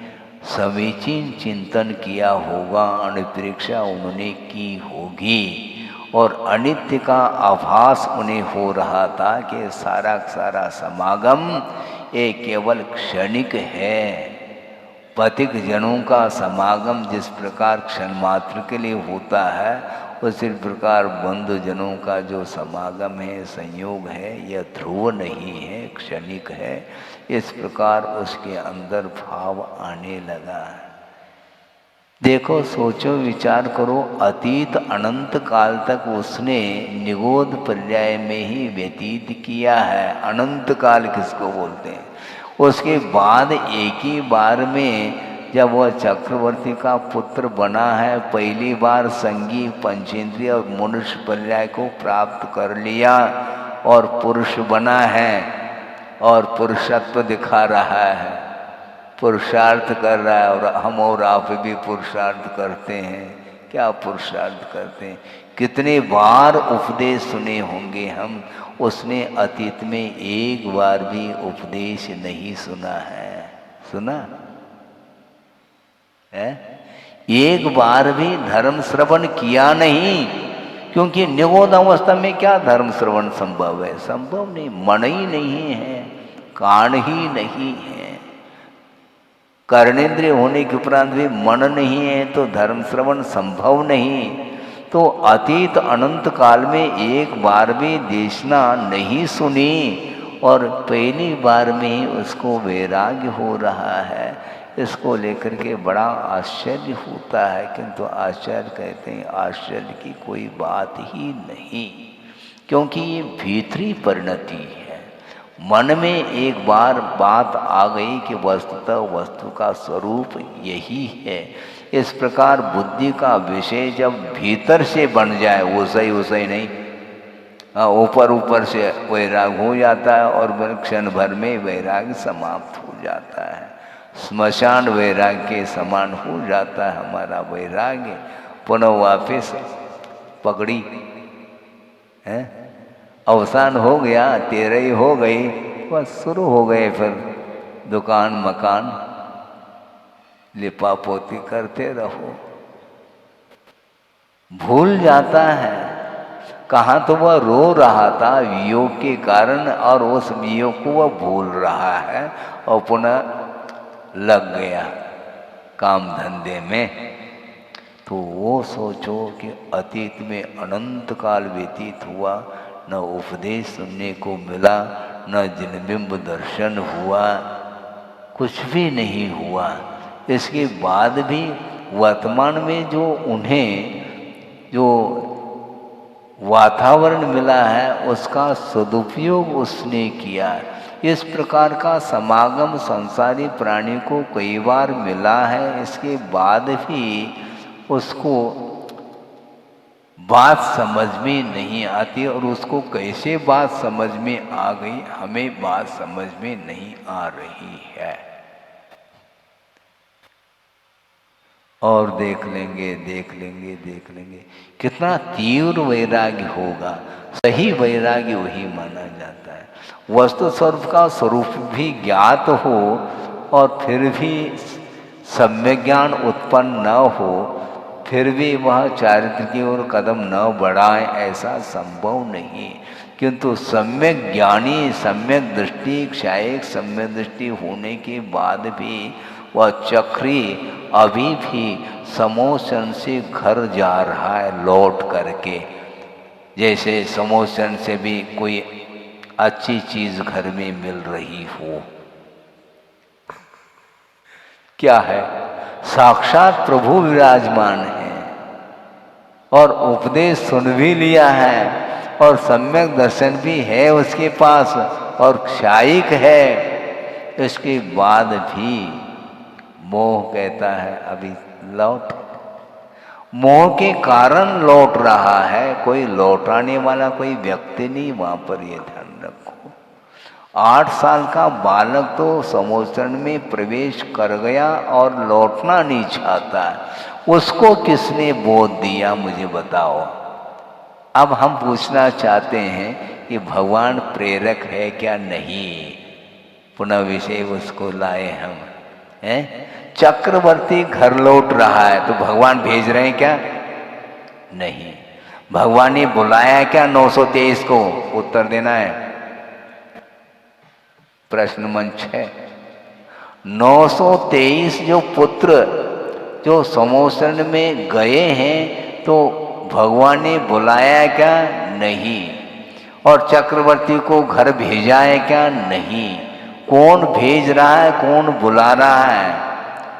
समीचीन चिंतन किया होगा, अनुप्रेक्षा उन्होंने की होगी और अनित्य का आभास उन्हें हो रहा था कि सारा सारा समागम ये केवल क्षणिक है। पथिक जनों का समागम जिस प्रकार क्षण मात्र के लिए होता है, उसी प्रकार बंधु जनों का जो समागम है, संयोग है, यह ध्रुव नहीं है, क्षणिक है। इस प्रकार उसके अंदर भाव आने लगा। देखो, सोचो, विचार करो, अतीत अनंत काल तक उसने निगोद पर्याय में ही व्यतीत किया है। अनंत काल किसको बोलते हैं? उसके बाद एक ही बार में जब वह चक्रवर्ती का पुत्र बना है, पहली बार संगी, पंचेंद्रिय और मनुष्य पर्याय को प्राप्त कर लिया और पुरुष बना है और पुरुषत्व दिखा रहा है, पुरुषार्थ कर रहा है। और हम और आप भी पुरुषार्थ करते हैं। क्या पुरुषार्थ करते हैं? कितने बार उपदेश सुने होंगे हम, उसने अतीत में एक बार भी उपदेश नहीं सुना है। सुना है? एक बार भी धर्म श्रवण किया नहीं, क्योंकि निगोद अवस्था में क्या धर्म श्रवण संभव है? संभव नहीं, मन ही नहीं है, कान ही नहीं है। कर्णेंद्रिय होने के उपरांत भी मन नहीं है तो धर्म श्रवण संभव नहीं। तो अतीत अनंत काल में एक बार भी देशना नहीं सुनी और पहली बार में ही उसको वैराग्य हो रहा है। इसको लेकर के बड़ा आश्चर्य होता है, किंतु आश्चर्य कहते हैं आश्चर्य की कोई बात ही नहीं, क्योंकि ये भीतरी परिणति है। मन में एक बार बात आ गई कि वस्तुतः वस्तु का स्वरूप यही है। इस प्रकार बुद्धि का विषय जब भीतर से बन जाए, वो सही नहीं, ऊपर ऊपर से वैराग हो जाता है और क्षण भर में वैराग समाप्त हो जाता है। स्मशान वैराग के समान हो जाता है हमारा वैराग्य। पुनः वापस पगड़ी है अवसान हो गया, तेरही हो गई, बस शुरू हो गए फिर दुकान मकान लिपा पोती करते रहो। भूल जाता है कहाँ तो वह रो रहा था वियोग के कारण, और उस वियोग को वह भूल रहा है और पुनः लग गया काम धंधे में। तो वो सोचो कि अतीत में अनंत काल व्यतीत हुआ, न उपदेश सुनने को मिला, न जिनबिंब दर्शन हुआ, कुछ भी नहीं हुआ। इसके बाद भी वर्तमान में जो उन्हें जो वातावरण मिला है उसका सदुपयोग उसने किया। इस प्रकार का समागम संसारी प्राणी को कई बार मिला है, इसके बाद भी उसको बात समझ में नहीं आती, और उसको कैसे बात समझ में आ गई हमें बात समझ में नहीं आ रही है। और देख लेंगे देख लेंगे देख लेंगे कितना तीव्र वैराग्य होगा। सही वैराग्य वही माना जाता है। वस्तु स्वरूप का स्वरूप भी ज्ञात हो और फिर भी सम्यक ज्ञान उत्पन्न न हो, फिर भी वह चारित्र की ओर कदम न बढ़ाए, ऐसा संभव नहीं। किंतु सम्यक ज्ञानी, सम्यक दृष्टि, क्षायिक सम्यक दृष्टि होने के बाद भी वह चक्री अभी भी समोसन से घर जा रहा है लौट करके। जैसे समोसन से भी कोई अच्छी चीज घर में मिल रही हो। क्या है? साक्षात प्रभु विराजमान है और उपदेश सुन भी लिया है और सम्यक दर्शन भी है उसके पास और क्षायिक है। इसके बाद भी मोह कहता है अभी लौट। मोह के कारण लौट रहा है, कोई लौटाने वाला कोई व्यक्ति नहीं वहां पर, ये ध्यान रखो। 8 साल का बालक तो समोसन में प्रवेश कर गया और लौटना नहीं चाहता, उसको किसने बोध दिया मुझे बताओ। अब हम पूछना चाहते हैं कि भगवान प्रेरक है क्या? नहीं। पुनः विषय उसको लाए हम हैं। चक्रवर्ती घर लौट रहा है तो भगवान भेज रहे हैं क्या? नहीं। भगवान ने बुलाया क्या 923 को? उत्तर देना है। प्रश्न मंच है। 923 जो पुत्र जो समोसन में गए हैं तो भगवान ने बुलाया क्या? नहीं। और चक्रवर्ती को घर भेजा है क्या? नहीं। कौन भेज रहा है, कौन बुला रहा है?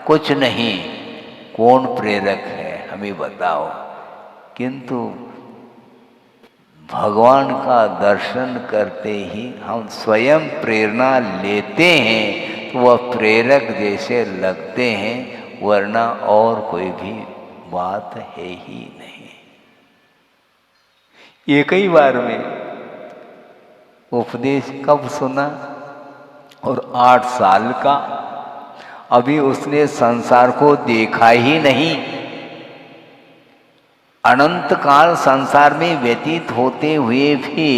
कुछ नहीं। कौन प्रेरक है हमें बताओ। किंतु भगवान का दर्शन करते ही हम स्वयं प्रेरणा लेते हैं तो वह प्रेरक जैसे लगते हैं, वरना और कोई भी बात है ही नहीं। एक ही बार में उपदेश कब सुना? और 8 साल का। अभी उसने संसार को देखा ही नहीं। अनंत काल संसार में व्यतीत होते हुए भी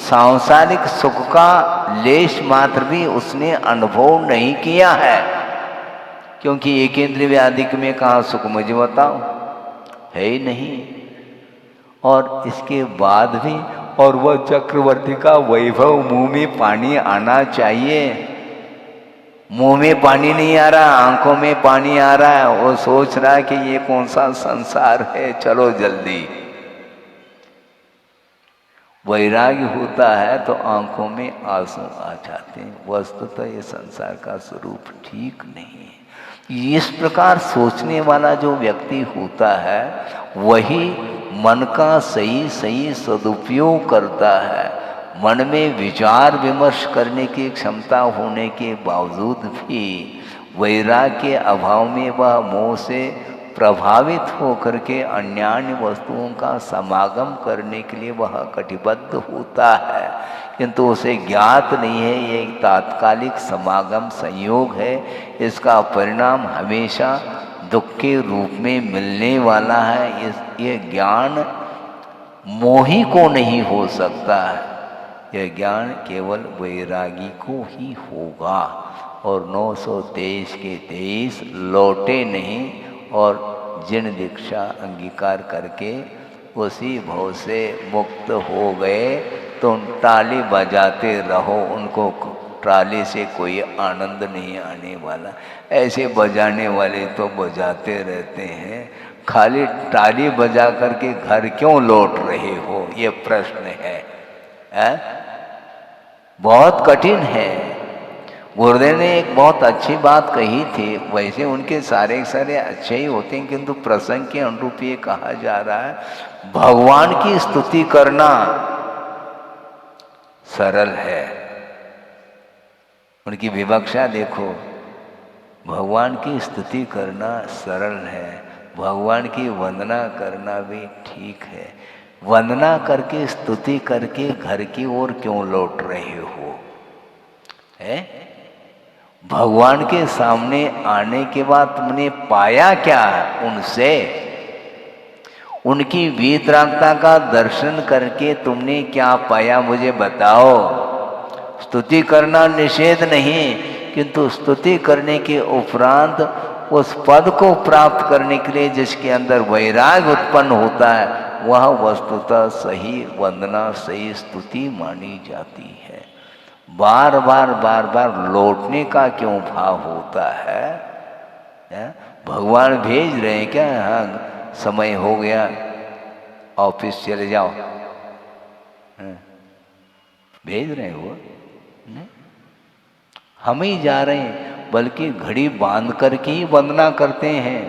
सांसारिक सुख का लेश मात्र भी उसने अनुभव नहीं किया है। क्योंकि एकेंद्रिय व्याधिक में कहाँ सुख मुझे बताओ, है ही नहीं। और इसके बाद भी, और वह चक्रवर्ती का वैभव मुंह में पानी आना चाहिए। मुंह में पानी नहीं आ रहा, आंखों में पानी आ रहा है। वो सोच रहा है कि ये कौन सा संसार है, चलो जल्दी। वैराग्य होता है तो आंखों में आंसू आ जाते हैं। वस्तुतः ये संसार का स्वरूप ठीक नहीं है। इस प्रकार सोचने वाला जो व्यक्ति होता है वही मन का सही सही सदुपयोग करता है। मन में विचार विमर्श करने की क्षमता होने के बावजूद भी वैराग्य के अभाव में वह मोह से प्रभावित होकर के अन्यान्य वस्तुओं का समागम करने के लिए वह कटिबद्ध होता है। किंतु उसे ज्ञात नहीं है ये तात्कालिक समागम संयोग है। इसका परिणाम हमेशा दुख के रूप में मिलने वाला है। ये ज्ञान मोही को नहीं हो सकता है। यह ज्ञान केवल वैरागी को ही होगा। और 923 के 23 लौटे नहीं और जिन दीक्षा अंगीकार करके उसी भव से मुक्त हो गए, तो ताली बजाते रहो, उनको ताली से कोई आनंद नहीं आने वाला। ऐसे बजाने वाले तो बजाते रहते हैं, खाली ताली बजा करके घर क्यों लौट रहे हो, ये प्रश्न है? बहुत कठिन है। गुरुदेव ने एक बहुत अच्छी बात कही थी, वैसे उनके सारे सारे अच्छे ही होते हैं, किंतु प्रसंग के अनुरूप ये कहा जा रहा है, भगवान की स्तुति करना सरल है। उनकी विवक्षा देखो, भगवान की स्तुति करना सरल है, भगवान की वंदना करना भी ठीक है। वंदना करके स्तुति करके घर की ओर क्यों लौट रहे हो? है भगवान के सामने आने के बाद तुमने पाया क्या उनसे? उनकी वीतरागता का दर्शन करके तुमने क्या पाया, मुझे बताओ। स्तुति करना निषेध नहीं, किंतु स्तुति करने के उपरांत उस पद को प्राप्त करने के लिए जिसके अंदर वैराग्य उत्पन्न होता है, वह वस्तुतः सही वंदना, सही स्तुति मानी जाती है। बार बार लौटने का क्यों भाव होता है? भगवान भेज रहे हैं क्या? हाँ, समय हो गया, ऑफिस चले जाओ, भेज रहे हो? नहीं, हम ही जा रहे हैं, बल्कि घड़ी बांध करके ही वंदना करते हैं।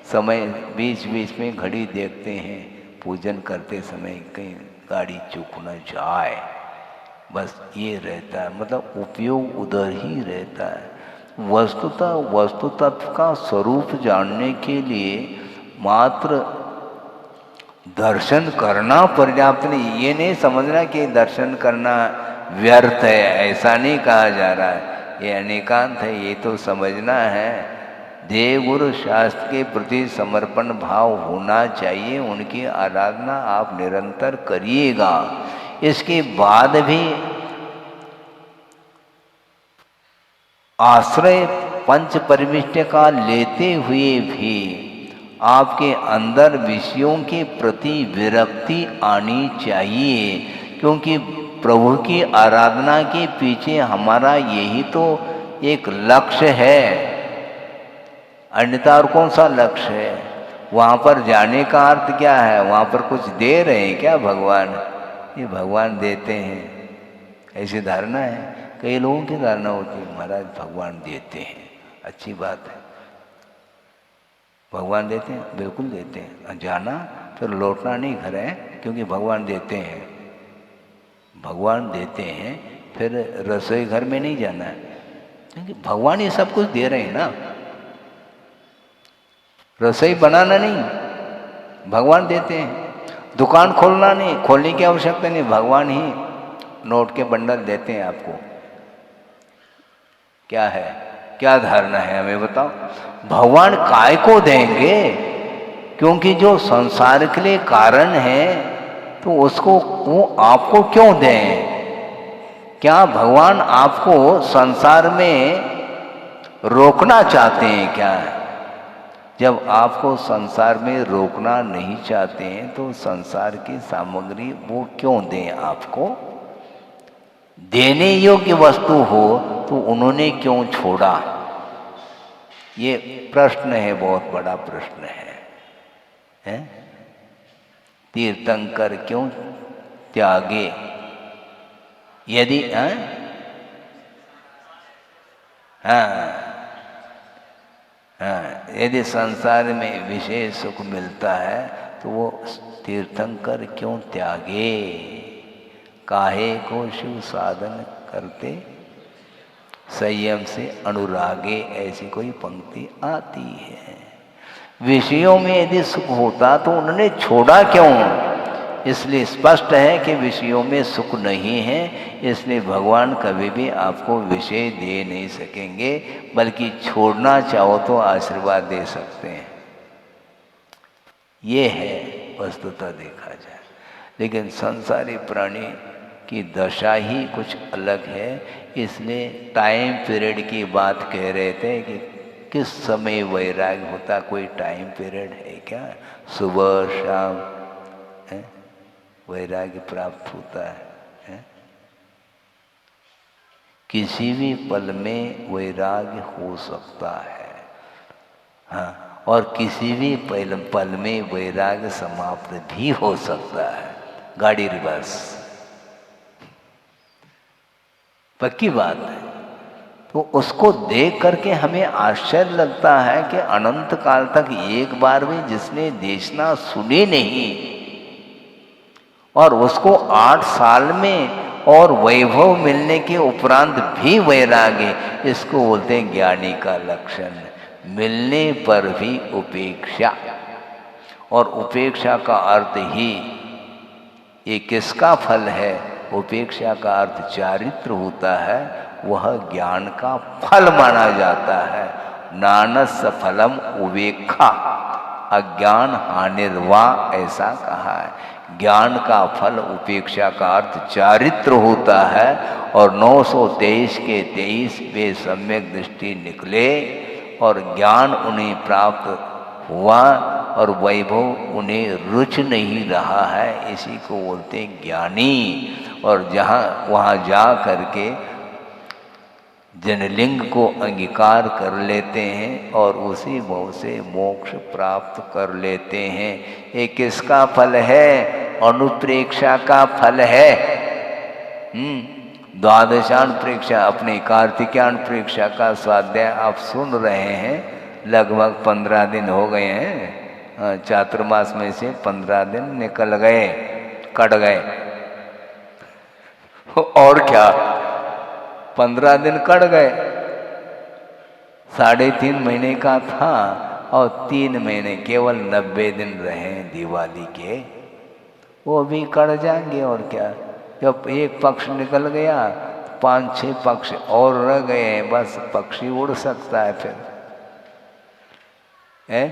समय बीच बीच में घड़ी देखते हैं, पूजन करते समय कहीं गाड़ी चूक न जाए, बस ये रहता है। मतलब उपयोग उधर ही रहता है। वस्तु तत्व का स्वरूप जानने के लिए मात्र दर्शन करना पर्याप्त नहीं। ये नहीं समझना कि दर्शन करना व्यर्थ है, ऐसा नहीं कहा जा रहा है। ये अनेकांत है, ये तो समझना है। देव गुरु शास्त्र के प्रति समर्पण भाव होना चाहिए, उनकी आराधना आप निरंतर करिएगा। इसके बाद भी आश्रय पंच परमिष्ट का लेते हुए भी आपके अंदर विषयों के प्रति विरक्ति आनी चाहिए, क्योंकि प्रभु की आराधना के पीछे हमारा यही तो एक लक्ष्य है, अन्यथा और कौन सा लक्ष्य है? वहाँ पर जाने का अर्थ क्या है? वहाँ पर कुछ दे रहे हैं क्या भगवान? ये भगवान देते हैं, ऐसी धारणा है। कई लोगों की धारणा होती है, महाराज भगवान देते हैं, अच्छी बात है, भगवान देते हैं, बिल्कुल देते हैं। जाना फिर लौटना नहीं घर है, क्योंकि भगवान देते हैं। भगवान देते हैं, फिर रसोई घर में नहीं जाना है, क्योंकि भगवान ये सब कुछ दे रहे हैं ना। रसोई बनाना नहीं, भगवान देते हैं। दुकान खोलना नहीं, खोलने की आवश्यकता नहीं, भगवान ही नोट के बंडल देते हैं आपको। क्या है, क्या धारणा है, हमें बताओ। भगवान काय को देंगे? क्योंकि जो संसार के लिए कारण है, तो उसको वो आपको क्यों दें? क्या भगवान आपको संसार में रोकना चाहते हैं क्या? जब आपको संसार में रोकना नहीं चाहते हैं, तो संसार की सामग्री वो क्यों दें आपको? देने योग्य वस्तु हो तो उन्होंने क्यों छोड़ा? ये प्रश्न है, बहुत बड़ा प्रश्न है? तीर्थंकर क्यों त्यागे? यदि यदि संसार में विशेष सुख मिलता है तो वो तीर्थंकर क्यों त्यागे? काहे को शिव साधन करते संयम से अनुरागे, ऐसी कोई पंक्ति आती है। विषयों में यदि सुख होता तो उन्होंने छोड़ा क्यों? इसलिए स्पष्ट है कि विषयों में सुख नहीं है, इसलिए भगवान कभी भी आपको विषय दे नहीं सकेंगे, बल्कि छोड़ना चाहो तो आशीर्वाद दे सकते हैं। ये है वस्तुतः देखा जाए। लेकिन संसारी प्राणी कि दशा ही कुछ अलग है। इसलिए टाइम पीरियड की बात कह रहे थे कि किस समय वैराग्य होता, कोई टाइम पीरियड है क्या? सुबह शाम है वैराग्य प्राप्त होता है? किसी भी पल में वैराग्य हो सकता है, हाँ, और किसी भी पल में वैराग्य समाप्त भी हो सकता है। गाड़ी रिवर्स, पक्की बात है। तो उसको देख करके हमें आश्चर्य लगता है कि अनंत काल तक एक बार भी जिसने देशना सुनी नहीं और उसको 8 साल में और वैभव मिलने के उपरांत भी वैराग्य, इसको बोलते हैं ज्ञानी का लक्षण। मिलने पर भी उपेक्षा, और उपेक्षा का अर्थ ही ये किसका फल है? उपेक्षा का अर्थ चारित्र होता है, वह ज्ञान का फल माना जाता है। नानस फलम उपेक्षा अज्ञान हानिर्वा, ऐसा कहा है। ज्ञान का फल उपेक्षा का अर्थ चारित्र होता है, और 923 के 23 वे सम्यक दृष्टि निकले और ज्ञान उन्हें प्राप्त हुआ और वैभव उन्हें रुच नहीं रहा है, इसी को बोलते हैं ज्ञानी। और वहाँ जा करके जनलिंग को अंगीकार कर लेते हैं और उसी भाव से मोक्ष प्राप्त कर लेते हैं। ये किसका फल है? अनुप्रेक्षा का फल है। द्वादशान प्रेक्षा, अपने कार्तिकान प्रेक्षा का स्वाध्याय आप सुन रहे हैं। लगभग 15 दिन हो गए हैं, चातुर्मास में से 15 दिन निकल गए, कट गए। और क्या, 15 दिन कट गए। 3.5 महीने का था और 3 महीने, केवल 90 दिन रहे दिवाली के, वो भी कट जाएंगे। और क्या, जब एक पक्ष निकल गया 5-6 पक्ष और रह गए हैं, बस पक्षी उड़ सकता है फिर है,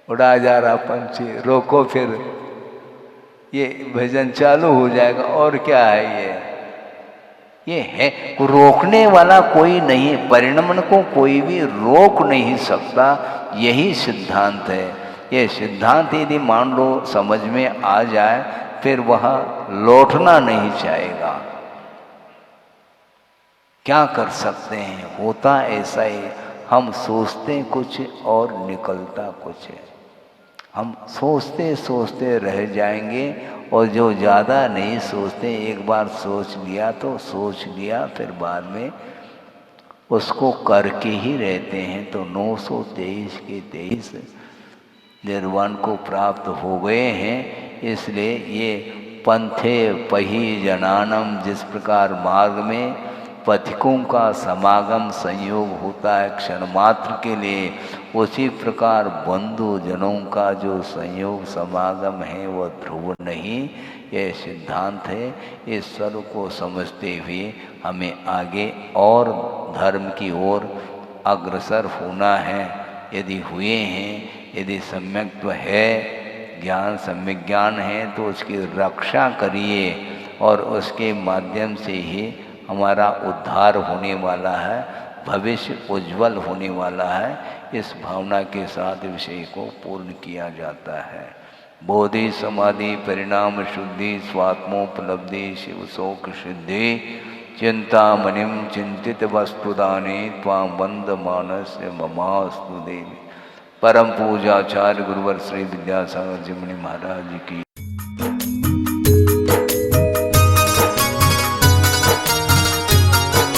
उड़ा जा रहा पंछी, रोको फिर ये भजन चालू हो जाएगा। और क्या है, ये है, रोकने वाला कोई नहीं, परिणमन को कोई भी रोक नहीं सकता, यही सिद्धांत है। ये सिद्धांत यदि मान लो समझ में आ जाए, फिर वह लौटना नहीं चाहेगा। क्या कर सकते हैं, होता ऐसा ही। हम सोचते कुछ और निकलता कुछ है। हम सोचते सोचते रह जाएंगे, और जो ज़्यादा नहीं सोचते, एक बार सोच लिया तो सोच लिया, फिर बाद में उसको करके ही रहते हैं। तो 923 के 23 निर्वाण को प्राप्त हो गए हैं। इसलिए ये पंथे पही जनानम, जिस प्रकार मार्ग में पथिकों का समागम संयोग होता है क्षण मात्र के लिए, उसी प्रकार बंधु जनों का जो संयोग समागम है वह ध्रुव नहीं। यह सिद्धांत है। इस सर्व को समझते हुए हमें आगे और धर्म की ओर अग्रसर होना है। यदि हुए हैं, यदि सम्यक्त्व है, ज्ञान सम्यक ज्ञान है, तो उसकी रक्षा करिए, और उसके माध्यम से ही हमारा उद्धार होने वाला है, भविष्य उज्जवल होने वाला है। इस भावना के साथ विषय को पूर्ण किया जाता है। बोधि समाधि परिणाम शुद्धि स्वात्मोपलब्धि शिव शोक सिद्धि चिंतामणिम चिंतित वस्तुदाने त्वां वंद मानस्य ममास्तु देवी। परम पूजाचार्य गुरुवर श्री विद्यासागर जी मुनि महाराज की